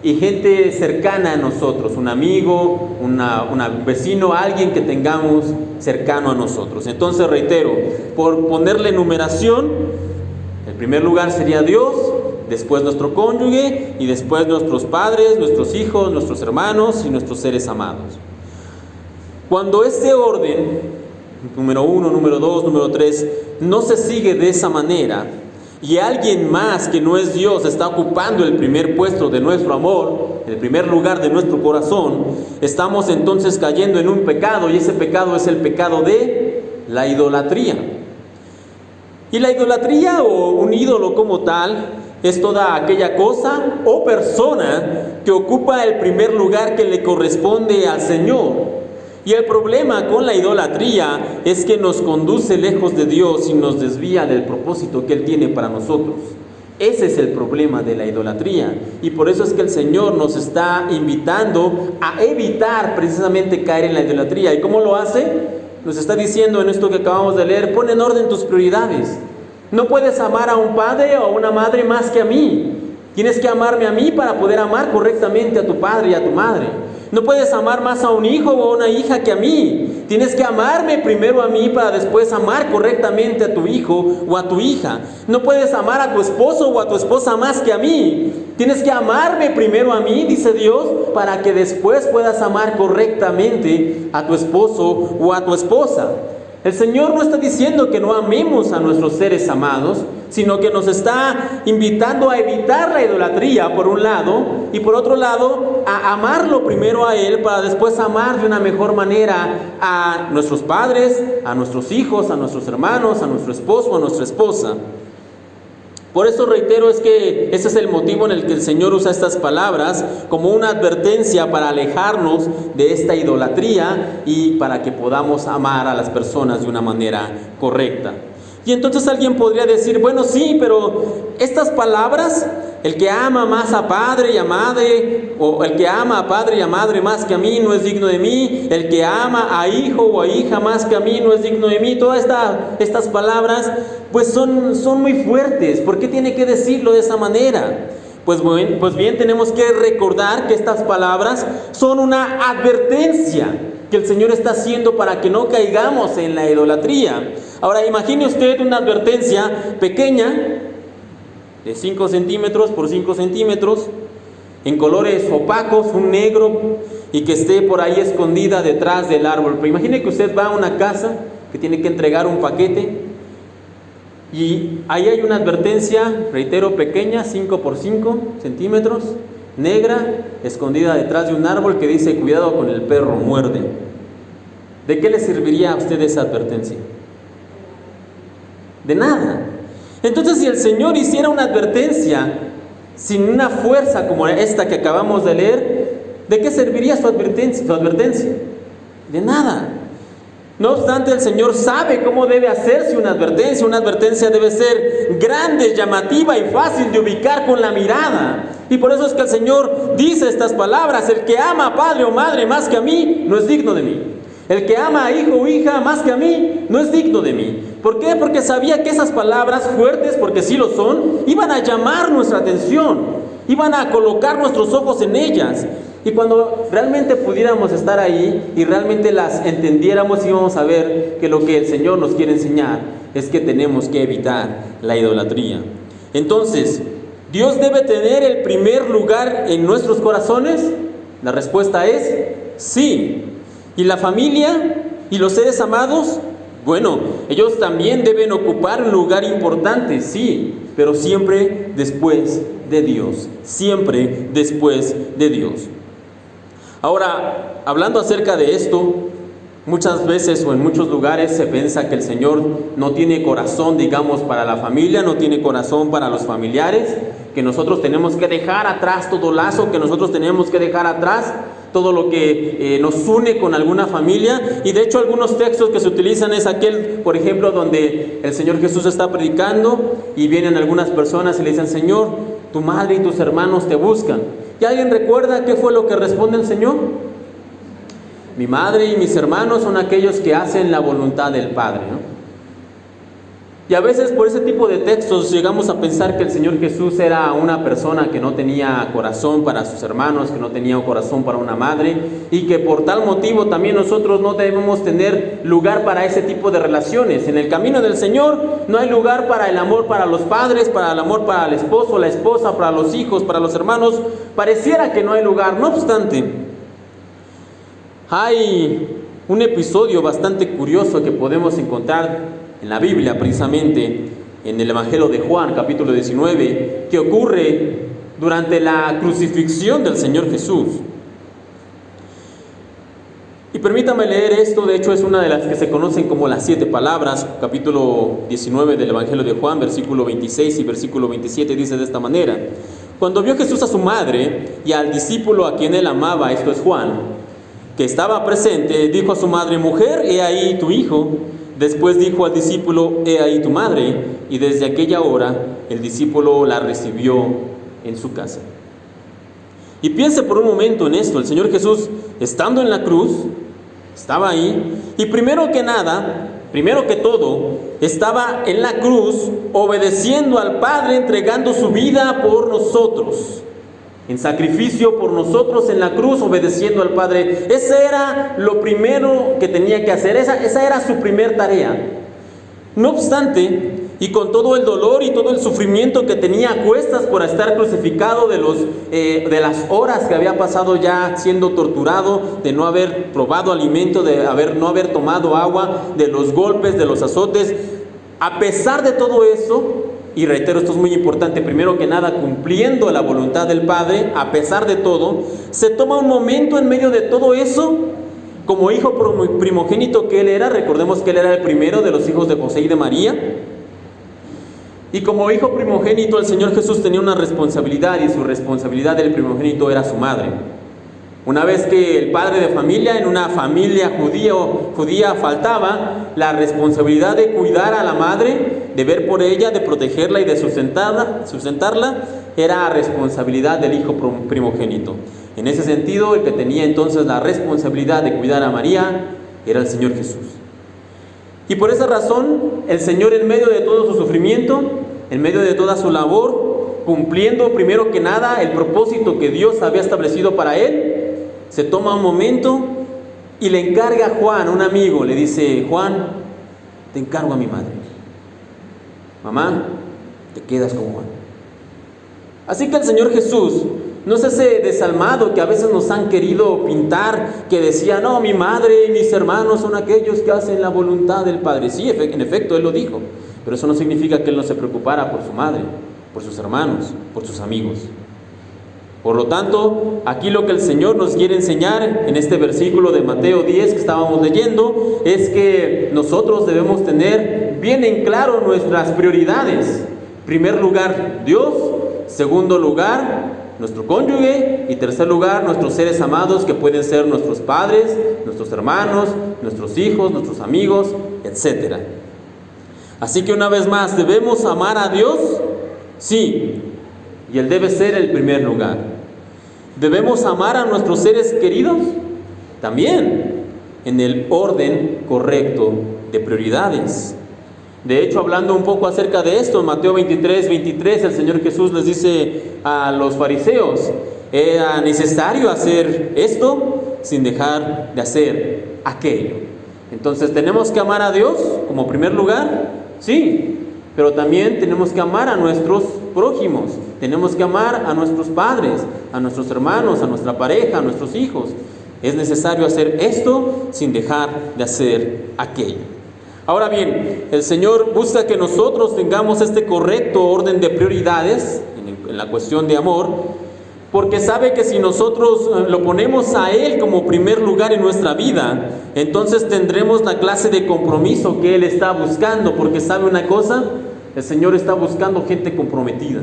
y gente cercana a nosotros, un amigo, un vecino, alguien que tengamos cercano a nosotros. Entonces, reitero, por ponerle numeración, el primer lugar sería Dios, después nuestro cónyuge y después nuestros padres, nuestros hijos, nuestros hermanos y nuestros seres amados. Cuando este orden, número 1, número 2, número 3, no se sigue de esa manera y alguien más que no es Dios está ocupando el primer puesto de nuestro amor, el primer lugar de nuestro corazón, estamos entonces cayendo en un pecado, y ese pecado es el pecado de la idolatría. Y la idolatría, o un ídolo como tal, es toda aquella cosa o persona que ocupa el primer lugar que le corresponde al Señor. Y el problema con la idolatría es que nos conduce lejos de Dios y nos desvía del propósito que Él tiene para nosotros. Ese es el problema de la idolatría. Y por eso es que el Señor nos está invitando a evitar precisamente caer en la idolatría. ¿Y cómo lo hace? Nos está diciendo en esto que acabamos de leer: pon en orden tus prioridades. No puedes amar a un padre o a una madre más que a mí. Tienes que amarme a mí para poder amar correctamente a tu padre y a tu madre. No puedes amar más a un hijo o a una hija que a mí. Tienes que amarme primero a mí para después amar correctamente a tu hijo o a tu hija. No puedes amar a tu esposo o a tu esposa más que a mí. Tienes que amarme primero a mí, dice Dios, para que después puedas amar correctamente a tu esposo o a tu esposa. El Señor no está diciendo que no amemos a nuestros seres amados, sino que nos está invitando a evitar la idolatría por un lado, y por otro lado a amarlo primero a Él para después amar de una mejor manera a nuestros padres, a nuestros hijos, a nuestros hermanos, a nuestro esposo, a nuestra esposa. Por eso reitero, es que ese es el motivo en el que el Señor usa estas palabras como una advertencia para alejarnos de esta idolatría y para que podamos amar a las personas de una manera correcta. Y entonces alguien podría decir: bueno, sí, pero estas palabras, el que ama más a padre y a madre, o el que ama a padre y a madre más que a mí, no es digno de mí. El que ama a hijo o a hija más que a mí, no es digno de mí. Todas estas palabras pues son muy fuertes. ¿Por qué tiene que decirlo de esa manera? Pues bien, tenemos que recordar que estas palabras son una advertencia que el Señor está haciendo para que no caigamos en la idolatría. Ahora, imagine usted una advertencia pequeña, de 5 centímetros por 5 centímetros, en colores opacos, un negro, y que esté por ahí escondida detrás del árbol. Pero imagine que usted va a una casa que tiene que entregar un paquete, y ahí hay una advertencia, reitero, pequeña, 5 por 5 centímetros, negra, escondida detrás de un árbol, que dice: cuidado con el perro, muerde. ¿De qué le serviría a usted esa advertencia? De nada. Entonces, si el Señor hiciera una advertencia sin una fuerza como esta que acabamos de leer, ¿de qué serviría su advertencia? De nada. No obstante, el Señor sabe cómo debe hacerse una advertencia. Una advertencia debe ser grande, llamativa y fácil de ubicar con la mirada. Y por eso es que el Señor dice estas palabras: el que ama a padre o madre más que a mí, no es digno de mí. El que ama a hijo o hija más que a mí, no es digno de mí. ¿Por qué? Porque sabía que esas palabras fuertes, porque sí lo son, iban a llamar nuestra atención, iban a colocar nuestros ojos en ellas. Y cuando realmente pudiéramos estar ahí y realmente las entendiéramos, íbamos a ver que lo que el Señor nos quiere enseñar es que tenemos que evitar la idolatría. Entonces, ¿Dios debe tener el primer lugar en nuestros corazones? La respuesta es sí. ¿Y la familia y los seres amados? Bueno, ellos también deben ocupar un lugar importante, sí, pero siempre después de Dios, siempre después de Dios. Ahora, hablando acerca de esto, muchas veces o en muchos lugares se piensa que el Señor no tiene corazón, digamos, para la familia, no tiene corazón para los familiares, que nosotros tenemos que dejar atrás todo lazo, que nosotros tenemos que dejar atrás todo lo que nos une con alguna familia. Y de hecho algunos textos que se utilizan es aquel, por ejemplo, donde el Señor Jesús está predicando y vienen algunas personas y le dicen: Señor, tu madre y tus hermanos te buscan. ¿Y alguien recuerda qué fue lo que responde el Señor? Mi madre y mis hermanos son aquellos que hacen la voluntad del Padre, ¿no? Y a veces por ese tipo de textos llegamos a pensar que el Señor Jesús era una persona que no tenía corazón para sus hermanos, que no tenía un corazón para una madre, y que por tal motivo también nosotros no debemos tener lugar para ese tipo de relaciones. En el camino del Señor no hay lugar para el amor para los padres, para el amor para el esposo, la esposa, para los hijos, para los hermanos. Pareciera que no hay lugar. No obstante, hay un episodio bastante curioso que podemos encontrar en la Biblia, precisamente en el Evangelio de Juan, capítulo 19, que ocurre durante la crucifixión del Señor Jesús. Y permítame leer esto, de hecho es una de las que se conocen como las 7 palabras, capítulo 19 del Evangelio de Juan, versículo 26 y versículo 27, dice de esta manera: Cuando vio Jesús a su madre y al discípulo a quien él amaba, esto es Juan, que estaba presente, dijo a su madre: Mujer, he ahí tu hijo. Después dijo al discípulo: He ahí tu madre. Y desde aquella hora el discípulo la recibió en su casa. Y piense por un momento en esto. El Señor Jesús, estando en la cruz, estaba ahí, y primero que todo, estaba en la cruz obedeciendo al Padre, entregando su vida por nosotros, en sacrificio por nosotros en la cruz, obedeciendo al Padre. Ese era lo primero que tenía que hacer, esa era su primer tarea. No obstante, y con todo el dolor y todo el sufrimiento que tenía a cuestas por estar crucificado, de las horas que había pasado ya siendo torturado, de no haber probado alimento, de no haber tomado agua, de los golpes, de los azotes, a pesar de todo eso, y reitero, esto es muy importante, primero que nada cumpliendo la voluntad del Padre, a pesar de todo, se toma un momento en medio de todo eso, como hijo primogénito que él era. Recordemos que él era el primero de los hijos de José y de María, y como hijo primogénito el Señor Jesús tenía una responsabilidad, y su responsabilidad del primogénito era su madre. Una vez que el padre de familia en una familia judía faltaba, la responsabilidad de cuidar a la madre, de ver por ella, de protegerla y de sustentarla, era responsabilidad del hijo primogénito. En ese sentido, el que tenía entonces la responsabilidad de cuidar a María era el Señor Jesús. Y por esa razón, el Señor, en medio de todo su sufrimiento, en medio de toda su labor, cumpliendo primero que nada el propósito que Dios había establecido para él, se toma un momento y le encarga a Juan, un amigo, le dice: Juan, te encargo a mi madre. Mamá, te quedas con Juan. Así que el Señor Jesús no es ese desalmado que a veces nos han querido pintar, que decía: no, mi madre y mis hermanos son aquellos que hacen la voluntad del Padre. Sí, en efecto, Él lo dijo, pero eso no significa que Él no se preocupara por su madre, por sus hermanos, por sus amigos. Por lo tanto, aquí lo que el Señor nos quiere enseñar en este versículo de Mateo 10 que estábamos leyendo es que nosotros debemos tener bien en claro nuestras prioridades. Primer lugar, Dios. Segundo lugar, nuestro cónyuge. Y tercer lugar, nuestros seres amados, que pueden ser nuestros padres, nuestros hermanos, nuestros hijos, nuestros amigos, etc. Así que una vez más, ¿debemos amar a Dios? Sí, y Él debe ser el primer lugar. ¿Debemos amar a nuestros seres queridos? También, en el orden correcto de prioridades. De hecho, hablando un poco acerca de esto, en Mateo 23, el Señor Jesús les dice a los fariseos: era necesario hacer esto sin dejar de hacer aquello. Entonces, ¿tenemos que amar a Dios como primer lugar? Sí, pero también tenemos que amar a nuestros prójimos, tenemos que amar a nuestros padres, a nuestros hermanos, a nuestra pareja, a nuestros hijos. Es necesario hacer esto sin dejar de hacer aquello. Ahora bien, el Señor busca que nosotros tengamos este correcto orden de prioridades en la cuestión de amor, porque sabe que si nosotros lo ponemos a Él como primer lugar en nuestra vida, entonces tendremos la clase de compromiso que Él está buscando, porque ¿sabe una cosa? El Señor está buscando gente comprometida,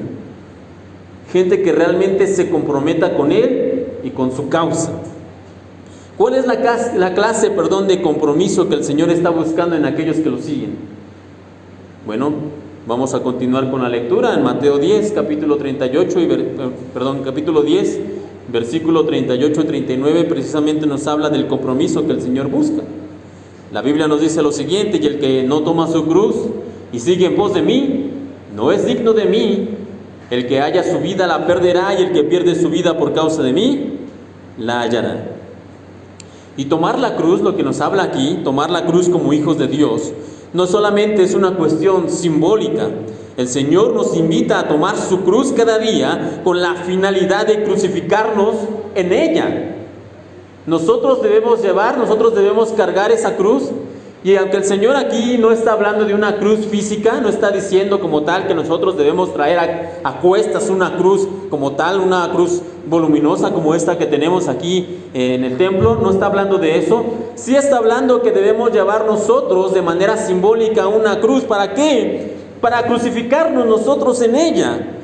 gente que realmente se comprometa con Él y con su causa. ¿Cuál es la clase de compromiso que el Señor está buscando en aquellos que lo siguen? Bueno, vamos a continuar con la lectura en Mateo 10, capítulo 10, versículo 38 y 39, precisamente nos habla del compromiso que el Señor busca. La Biblia nos dice lo siguiente: y el que no toma su cruz y sigue en pos de mí, no es digno de mí. El que haya su vida la perderá, y el que pierde su vida por causa de mí, la hallará. Y tomar la cruz, lo que nos habla aquí, tomar la cruz como hijos de Dios, no solamente es una cuestión simbólica. El Señor nos invita a tomar su cruz cada día con la finalidad de crucificarnos en ella. Nosotros debemos cargar esa cruz. Y aunque el Señor aquí no está hablando de una cruz física, no está diciendo como tal que nosotros debemos traer a cuestas una cruz como tal, una cruz voluminosa como esta que tenemos aquí en el templo, no está hablando de eso. Sí está hablando que debemos llevar nosotros de manera simbólica una cruz. ¿Para qué? Para crucificarnos nosotros en ella,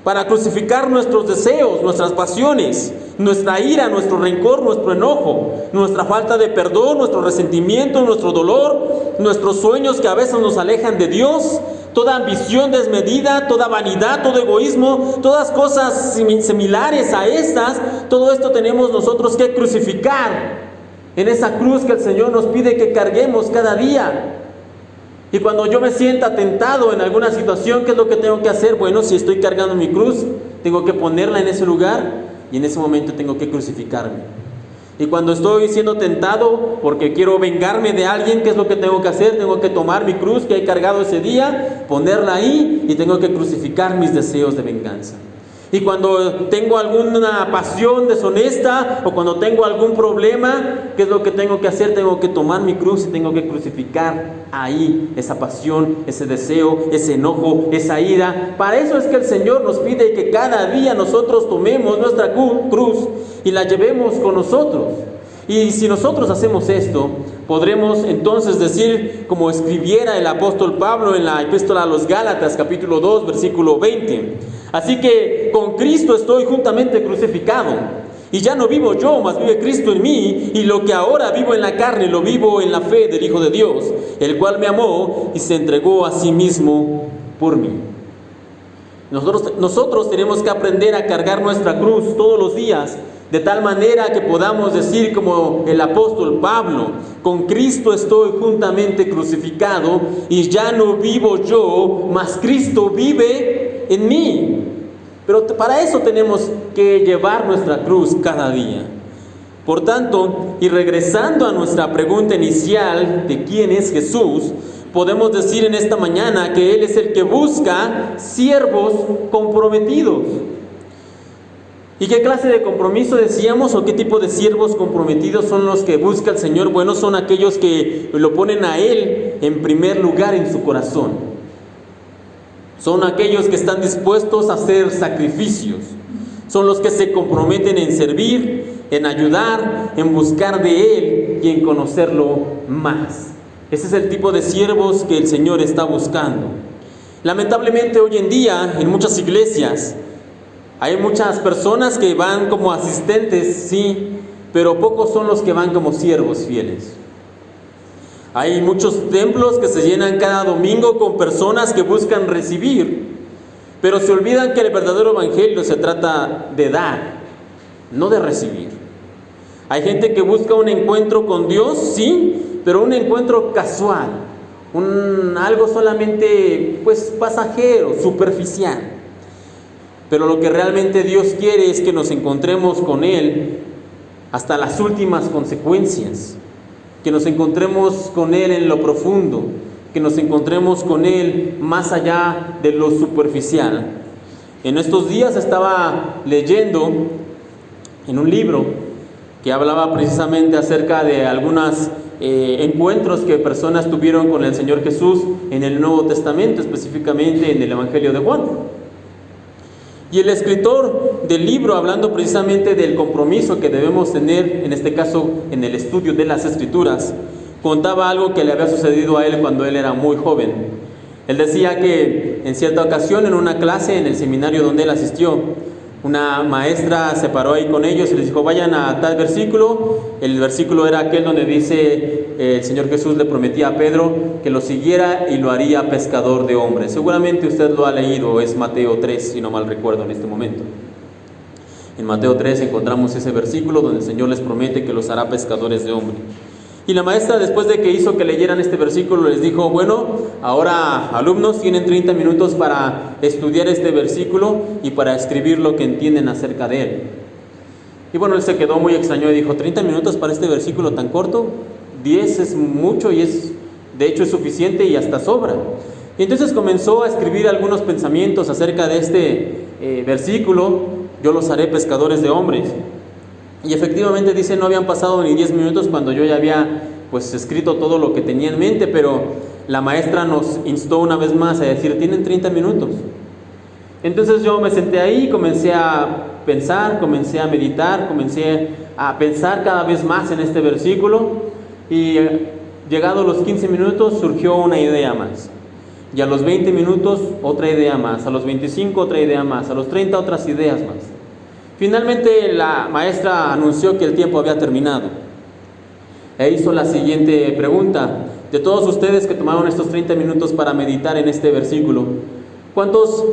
para crucificar nuestros deseos, nuestras pasiones, nuestra ira, nuestro rencor, nuestro enojo, nuestra falta de perdón, nuestro resentimiento, nuestro dolor, nuestros sueños que a veces nos alejan de Dios, toda ambición desmedida, toda vanidad, todo egoísmo, todas cosas similares a estas. Todo esto tenemos nosotros que crucificar en esa cruz que el Señor nos pide que carguemos cada día. Y cuando yo me sienta tentado en alguna situación, ¿qué es lo que tengo que hacer? Bueno, si estoy cargando mi cruz, tengo que ponerla en ese lugar y en ese momento tengo que crucificarme. Y cuando estoy siendo tentado porque quiero vengarme de alguien, ¿qué es lo que tengo que hacer? Tengo que tomar mi cruz que he cargado ese día, ponerla ahí y tengo que crucificar mis deseos de venganza. Y cuando tengo alguna pasión deshonesta o cuando tengo algún problema, ¿qué es lo que tengo que hacer? Tengo que tomar mi cruz y tengo que crucificar ahí esa pasión, ese deseo, ese enojo, esa ira. Para eso es que el Señor nos pide que cada día nosotros tomemos nuestra cruz y la llevemos con nosotros. Y si nosotros hacemos esto, podremos entonces decir, como escribiera el apóstol Pablo en la epístola a los Gálatas, capítulo 2, versículo 20: así que con Cristo estoy juntamente crucificado, y ya no vivo yo, mas vive Cristo en mí, y lo que ahora vivo en la carne, lo vivo en la fe del Hijo de Dios, el cual me amó y se entregó a sí mismo por mí. Nosotros tenemos que aprender a cargar nuestra cruz todos los días, de tal manera que podamos decir como el apóstol Pablo: con Cristo estoy juntamente crucificado, y ya no vivo yo, mas Cristo vive en mí. Pero para eso tenemos que llevar nuestra cruz cada día. Por tanto, y regresando a nuestra pregunta inicial de quién es Jesús, podemos decir en esta mañana que Él es el que busca siervos comprometidos. ¿Y qué clase de compromiso decíamos, o qué tipo de siervos comprometidos son los que busca el Señor? Bueno, son aquellos que lo ponen a Él en primer lugar en su corazón. Son aquellos que están dispuestos a hacer sacrificios. Son los que se comprometen en servir, en ayudar, en buscar de Él y en conocerlo más. Ese es el tipo de siervos que el Señor está buscando. Lamentablemente hoy en día en muchas iglesias hay muchas personas que van como asistentes, sí, pero pocos son los que van como siervos fieles. Hay muchos templos que se llenan cada domingo con personas que buscan recibir, pero se olvidan que el verdadero evangelio se trata de dar, no de recibir. Hay gente que busca un encuentro con Dios, sí, pero un encuentro casual, algo solamente pasajero, superficial. Pero lo que realmente Dios quiere es que nos encontremos con Él hasta las últimas consecuencias, que nos encontremos con Él en lo profundo, que nos encontremos con Él más allá de lo superficial. En estos días estaba leyendo en un libro que hablaba precisamente acerca de algunas encuentros que personas tuvieron con el Señor Jesús en el Nuevo Testamento, específicamente en el Evangelio de Juan. Y el escritor del libro, hablando precisamente del compromiso que debemos tener, en este caso en el estudio de las Escrituras, contaba algo que le había sucedido a él cuando él era muy joven. Él decía que en cierta ocasión, en una clase en el seminario donde él asistió, una maestra se paró ahí con ellos y les dijo: vayan a tal versículo. El versículo era aquel donde dice, el Señor Jesús le prometía a Pedro que lo siguiera y lo haría pescador de hombres. Seguramente usted lo ha leído, es Mateo 3, si no mal recuerdo en este momento. En Mateo 3 encontramos ese versículo donde el Señor les promete que los hará pescadores de hombres. Y la maestra, después de que hizo que leyeran este versículo, les dijo: bueno, ahora alumnos tienen 30 minutos para estudiar este versículo y para escribir lo que entienden acerca de él. Y bueno, él se quedó muy extrañado y dijo: ¿30 minutos para este versículo tan corto? 10 es mucho y de hecho es suficiente y hasta sobra. Y entonces comenzó a escribir algunos pensamientos acerca de este versículo: yo los haré pescadores de hombres. Y efectivamente dice, no habían pasado ni 10 minutos cuando yo ya había escrito todo lo que tenía en mente, pero la maestra nos instó una vez más a decir: tienen 30 minutos. Entonces yo me senté ahí, comencé a pensar, comencé a meditar, comencé a pensar cada vez más en este versículo, y llegados los 15 minutos surgió una idea más, y a los 20 minutos otra idea más, a los 25 otra idea más, a los 30 otras ideas más. Finalmente la maestra anunció que el tiempo había terminado e hizo la siguiente pregunta: de todos ustedes que tomaron estos 30 minutos para meditar en este versículo, ¿cuántos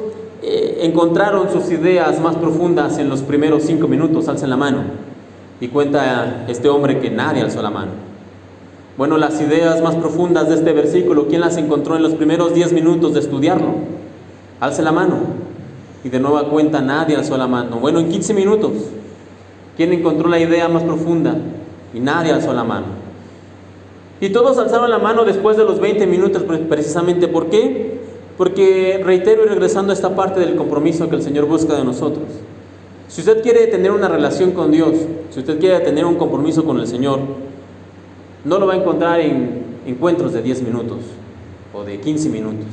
encontraron sus ideas más profundas en los primeros 5 minutos? Alcen la mano. Y cuenta este hombre que nadie alzó la mano. Bueno, las ideas más profundas de este versículo, ¿quién las encontró en los primeros 10 minutos de estudiarlo? Alce la mano. Y de nueva cuenta nadie alzó la mano. Bueno, en 15 minutos, ¿quién encontró la idea más profunda? Y nadie alzó la mano. Y todos alzaron la mano después de los 20 minutos, precisamente. ¿Por qué? Porque, reitero y regresando a esta parte del compromiso que el Señor busca de nosotros, si usted quiere tener una relación con Dios, si usted quiere tener un compromiso con el Señor, no lo va a encontrar en encuentros de 10 minutos o de 15 minutos.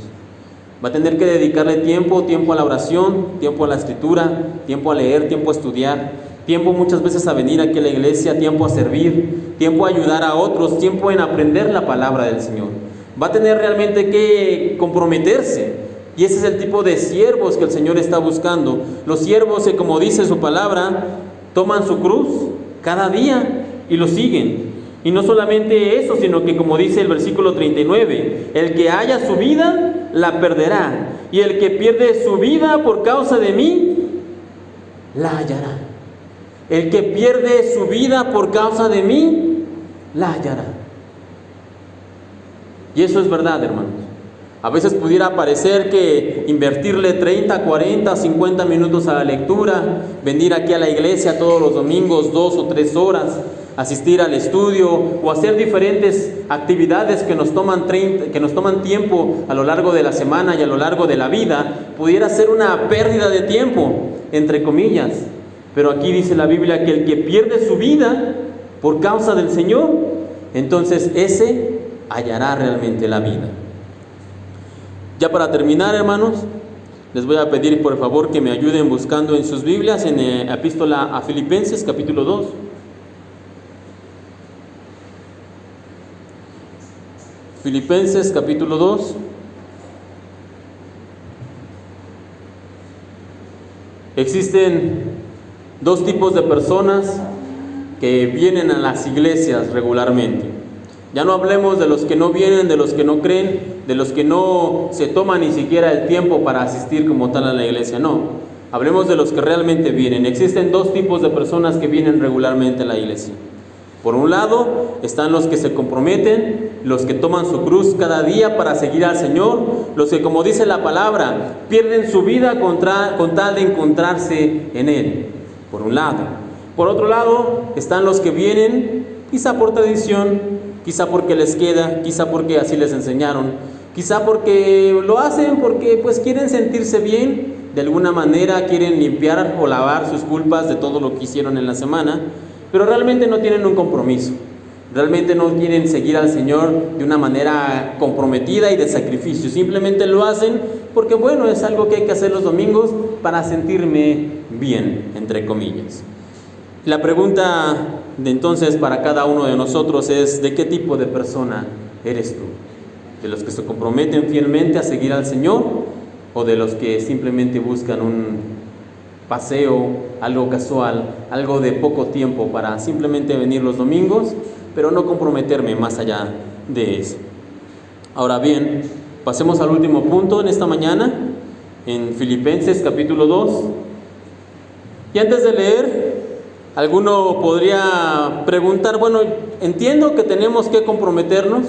Va a tener que dedicarle tiempo a la oración, tiempo a la escritura, tiempo a leer, tiempo a estudiar, tiempo muchas veces a venir aquí a la iglesia, tiempo a servir, tiempo a ayudar a otros, tiempo en aprender la palabra del Señor. Va a tener realmente que comprometerse, y ese es el tipo de siervos que el Señor está buscando. Los siervos que, como dice su palabra, toman su cruz cada día y lo siguen. Y no solamente eso, sino que, como dice el versículo 39, el que haya su vida, la perderá, y el que pierde su vida por causa de mí, la hallará. El que pierde su vida por causa de mí, la hallará. Y eso es verdad, hermanos. A veces pudiera parecer que invertirle 30, 40, 50 minutos a la lectura, venir aquí a la iglesia todos los domingos 2 o 3 horas, asistir al estudio o hacer diferentes actividades que nos toman tiempo a lo largo de la semana y a lo largo de la vida, pudiera ser una pérdida de tiempo, entre comillas. Pero aquí dice la Biblia que el que pierde su vida por causa del Señor, entonces ese hallará realmente la vida. Ya para terminar, hermanos, les voy a pedir por favor que me ayuden buscando en sus Biblias en la epístola a Filipenses capítulo 2. Filipenses capítulo 2. Existen dos tipos de personas que vienen a las iglesias regularmente. Ya no hablemos de los que no vienen, de los que no creen, de los que no se toman ni siquiera el tiempo para asistir como tal a la iglesia, no. Hablemos de los que realmente vienen. Existen dos tipos de personas que vienen regularmente a la iglesia. Por un lado están los que se comprometen, los que toman su cruz cada día para seguir al Señor, los que, como dice la palabra, pierden su vida con tal de encontrarse en Él. Por un lado. Por otro lado están los que vienen quizá por tradición, quizá porque les queda, quizá porque así les enseñaron, quizá porque lo hacen porque quieren sentirse bien, de alguna manera quieren limpiar o lavar sus culpas de todo lo que hicieron en la semana, pero realmente no tienen un compromiso. Realmente no quieren seguir al Señor de una manera comprometida y de sacrificio. Simplemente lo hacen porque, bueno, es algo que hay que hacer los domingos para sentirme bien, entre comillas. La pregunta de entonces para cada uno de nosotros es: ¿de qué tipo de persona eres tú? ¿De los que se comprometen fielmente a seguir al Señor o de los que simplemente buscan un paseo, algo casual, algo de poco tiempo para simplemente venir los domingos, pero no comprometerme más allá de eso? Ahora bien, pasemos al último punto en esta mañana, en Filipenses capítulo 2. Y antes de leer, alguno podría preguntar: bueno, entiendo que tenemos que comprometernos,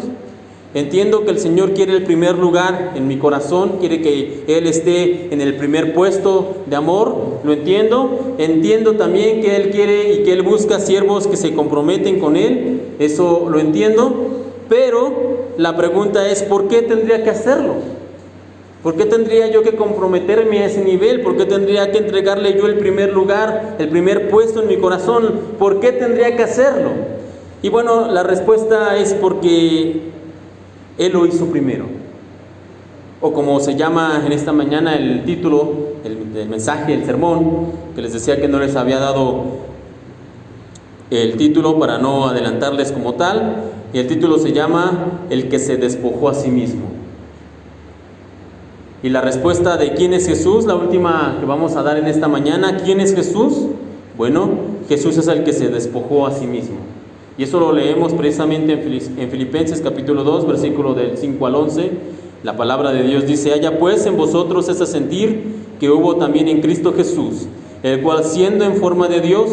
entiendo que el Señor quiere el primer lugar en mi corazón, quiere que Él esté en el primer puesto de amor, lo entiendo también que Él quiere y que Él busca siervos que se comprometen con Él, eso lo entiendo, pero la pregunta es: ¿por qué tendría que hacerlo? ¿Por qué tendría yo que comprometerme a ese nivel? ¿Por qué tendría que entregarle yo el primer lugar, el primer puesto en mi corazón? ¿Por qué tendría que hacerlo? Y bueno, la respuesta es porque Él lo hizo primero. O como se llama en esta mañana el título, el mensaje, el sermón, que les decía que no les había dado el título para no adelantarles como tal, y el título se llama El que se despojó a sí mismo. Y la respuesta de quién es Jesús, la última que vamos a dar en esta mañana: ¿quién es Jesús? Bueno, Jesús es el que se despojó a sí mismo. Y eso lo leemos precisamente en Filipenses capítulo 2, versículo del 5 al 11. La palabra de Dios dice: haya pues en vosotros ese sentir que hubo también en Cristo Jesús, el cual, siendo en forma de Dios,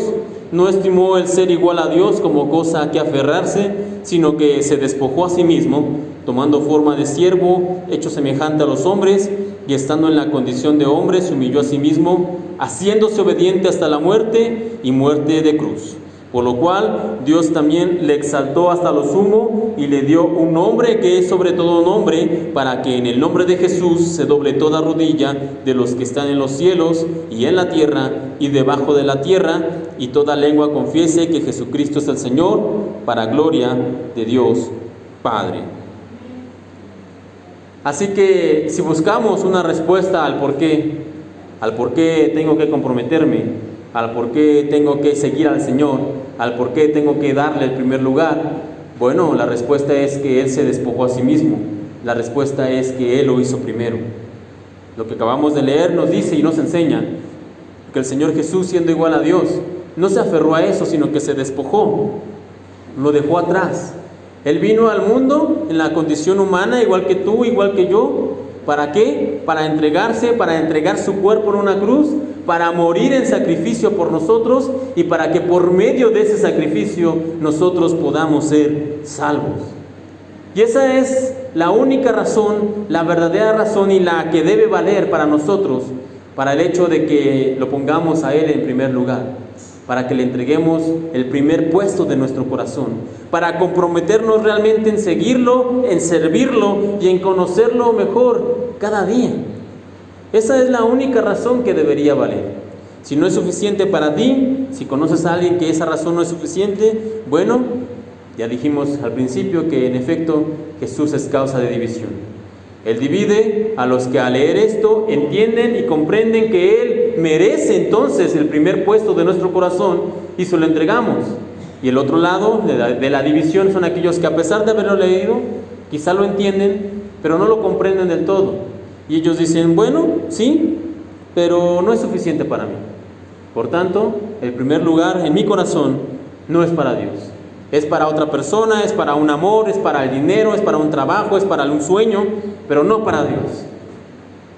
no estimó el ser igual a Dios como cosa a que aferrarse, sino que se despojó a sí mismo, tomando forma de siervo, hecho semejante a los hombres, y estando en la condición de hombre, se humilló a sí mismo, haciéndose obediente hasta la muerte y muerte de cruz. Por lo cual Dios también le exaltó hasta lo sumo y le dio un nombre que es sobre todo nombre, para que en el nombre de Jesús se doble toda rodilla de los que están en los cielos y en la tierra y debajo de la tierra, y toda lengua confiese que Jesucristo es el Señor, para gloria de Dios Padre. Así que si buscamos una respuesta al por qué tengo que comprometerme, al por qué tengo que seguir al Señor, al por qué tengo que darle el primer lugar, bueno, la respuesta es que Él se despojó a sí mismo. La respuesta es que Él lo hizo primero. Lo que acabamos de leer nos dice y nos enseña que el Señor Jesús, siendo igual a Dios, no se aferró a eso, sino que se despojó, lo dejó atrás. Él vino al mundo en la condición humana, igual que tú, igual que yo. ¿Para qué? Para entregarse, para entregar su cuerpo en una cruz, para morir en sacrificio por nosotros y para que por medio de ese sacrificio nosotros podamos ser salvos. Y esa es la única razón, la verdadera razón y la que debe valer para nosotros, para el hecho de que lo pongamos a Él en primer lugar, para que le entreguemos el primer puesto de nuestro corazón, para comprometernos realmente en seguirlo, en servirlo y en conocerlo mejor cada día. Esa es la única razón que debería valer. Si no es suficiente para ti, si conoces a alguien que esa razón no es suficiente, bueno, ya dijimos al principio que en efecto Jesús es causa de división. Él divide a los que al leer esto entienden y comprenden que Él merece entonces el primer puesto de nuestro corazón y se lo entregamos. Y el otro lado de la división son aquellos que, a pesar de haberlo leído, quizá lo entienden, pero no lo comprenden del todo. Y ellos dicen: bueno, sí, pero no es suficiente para mí. Por tanto, el primer lugar en mi corazón no es para Dios. Es para otra persona, es para un amor, es para el dinero, es para un trabajo, es para un sueño, pero no para Dios.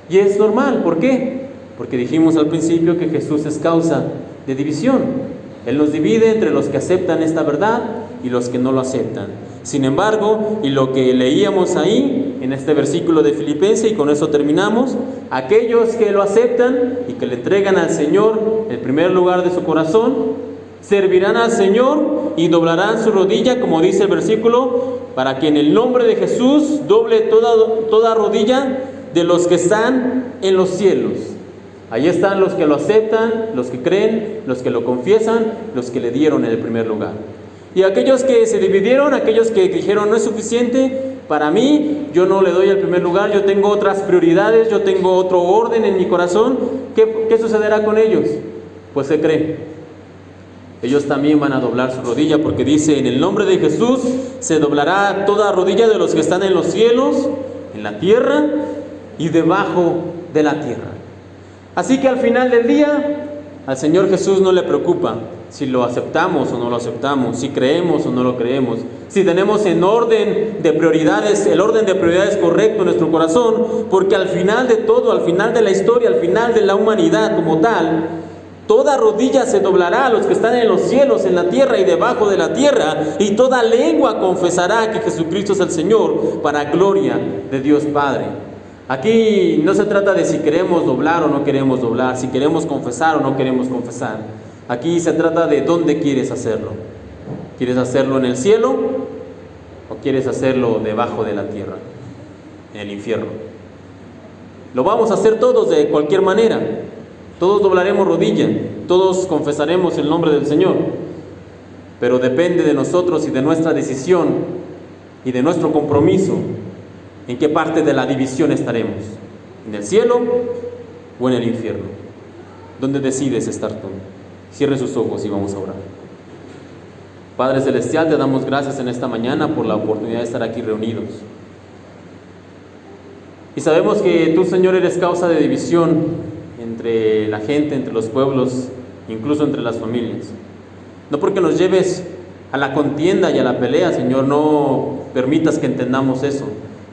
Y es normal, ¿por qué? Porque dijimos al principio que Jesús es causa de división. Él nos divide entre los que aceptan esta verdad y los que no lo aceptan. Sin embargo, y lo que leíamos ahí en este versículo de Filipenses, y con eso terminamos, aquellos que lo aceptan y que le entregan al Señor el primer lugar de su corazón, servirán al Señor y doblarán su rodilla, como dice el versículo, para que en el nombre de Jesús doble toda rodilla de los que están en los cielos. Ahí están los que lo aceptan, los que creen, los que lo confiesan, los que le dieron el primer lugar. Y aquellos que se dividieron, aquellos que dijeron no es suficiente, para mí, yo no le doy el primer lugar, yo tengo otras prioridades, yo tengo otro orden en mi corazón, ¿qué sucederá con ellos? Pues se cree. Ellos también van a doblar su rodilla, porque dice, en el nombre de Jesús se doblará toda rodilla de los que están en los cielos, en la tierra y debajo de la tierra. Así que al final del día, al Señor Jesús no le preocupa si lo aceptamos o no lo aceptamos, si creemos o no lo creemos, si tenemos en orden de prioridades, el orden de prioridades correcto en nuestro corazón, porque al final de todo, al final de la historia, al final de la humanidad como tal, toda rodilla se doblará a los que están en los cielos, en la tierra y debajo de la tierra, y toda lengua confesará que Jesucristo es el Señor, para gloria de Dios Padre. Aquí no se trata de si queremos doblar o no queremos doblar, si queremos confesar o no queremos confesar. Aquí se trata de dónde quieres hacerlo. ¿Quieres hacerlo en el cielo o quieres hacerlo debajo de la tierra, en el infierno? Lo vamos a hacer todos de cualquier manera. Todos doblaremos rodilla, todos confesaremos el nombre del Señor. Pero depende de nosotros y de nuestra decisión y de nuestro compromiso en qué parte de la división estaremos, en el cielo o en el infierno. ¿Dónde decides estar tú? Cierre sus ojos y vamos a orar. Padre Celestial, te damos gracias en esta mañana por la oportunidad de estar aquí reunidos. Y sabemos que tú, Señor, eres causa de división entre la gente, entre los pueblos, incluso entre las familias. No porque nos lleves a la contienda y a la pelea, Señor, no permitas que entendamos eso.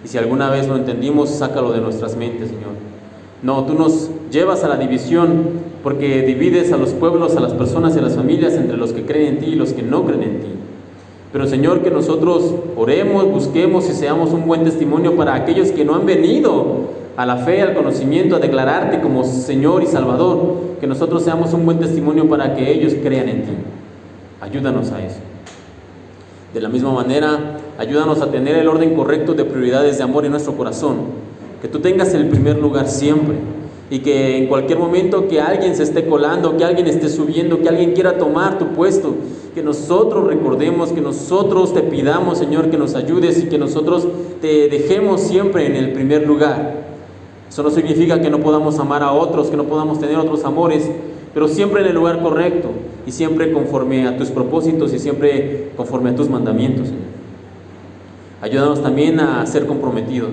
Y si alguna vez lo entendimos, sácalo de nuestras mentes, Señor. No, tú nos llevas a la división porque divides a los pueblos, a las personas y a las familias entre los que creen en ti y los que no creen en ti. Pero, Señor, que nosotros oremos, busquemos y seamos un buen testimonio para aquellos que no han venido a la fe, al conocimiento, a declararte como Señor y Salvador. Que nosotros seamos un buen testimonio para que ellos crean en ti. Ayúdanos a eso. De la misma manera, ayúdanos a tener el orden correcto de prioridades de amor en nuestro corazón. Que tú tengas el primer lugar siempre. Y que en cualquier momento que alguien se esté colando, que alguien esté subiendo, que alguien quiera tomar tu puesto, que nosotros recordemos, que nosotros te pidamos, Señor, que nos ayudes y que nosotros te dejemos siempre en el primer lugar. Eso no significa que no podamos amar a otros, que no podamos tener otros amores, pero siempre en el lugar correcto y siempre conforme a tus propósitos y siempre conforme a tus mandamientos, Señor. Ayúdanos también a ser comprometidos,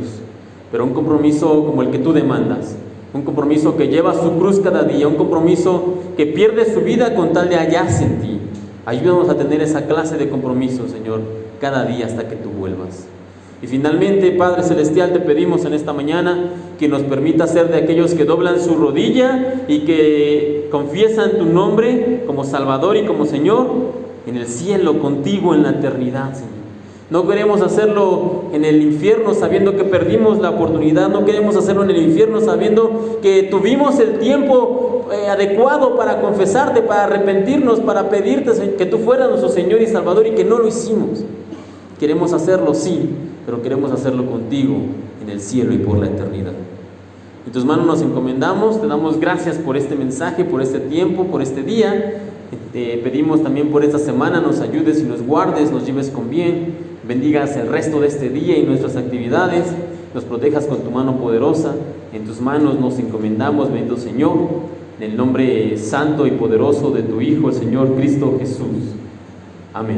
pero un compromiso como el que tú demandas, un compromiso que lleva su cruz cada día, un compromiso que pierde su vida con tal de hallarse en ti. Ayúdanos a tener esa clase de compromiso, Señor, cada día hasta que tú vuelvas. Y finalmente, Padre Celestial, te pedimos en esta mañana que nos permita ser de aquellos que doblan su rodilla y que confiesan tu nombre como Salvador y como Señor en el cielo, contigo en la eternidad, Señor. No queremos hacerlo en el infierno sabiendo que perdimos la oportunidad. No queremos hacerlo en el infierno sabiendo que tuvimos el tiempo adecuado para confesarte, para arrepentirnos, para pedirte que tú fueras nuestro Señor y Salvador y que no lo hicimos. Queremos hacerlo, sí, pero queremos hacerlo contigo en el cielo y por la eternidad. En tus manos nos encomendamos, te damos gracias por este mensaje, por este tiempo, por este día. Te pedimos también por esta semana, nos ayudes y nos guardes, nos lleves con bien. Bendigas el resto de este día y nuestras actividades, nos protejas con tu mano poderosa. En tus manos nos encomendamos, bendito Señor, en el nombre santo y poderoso de tu Hijo, el Señor Cristo Jesús. Amén.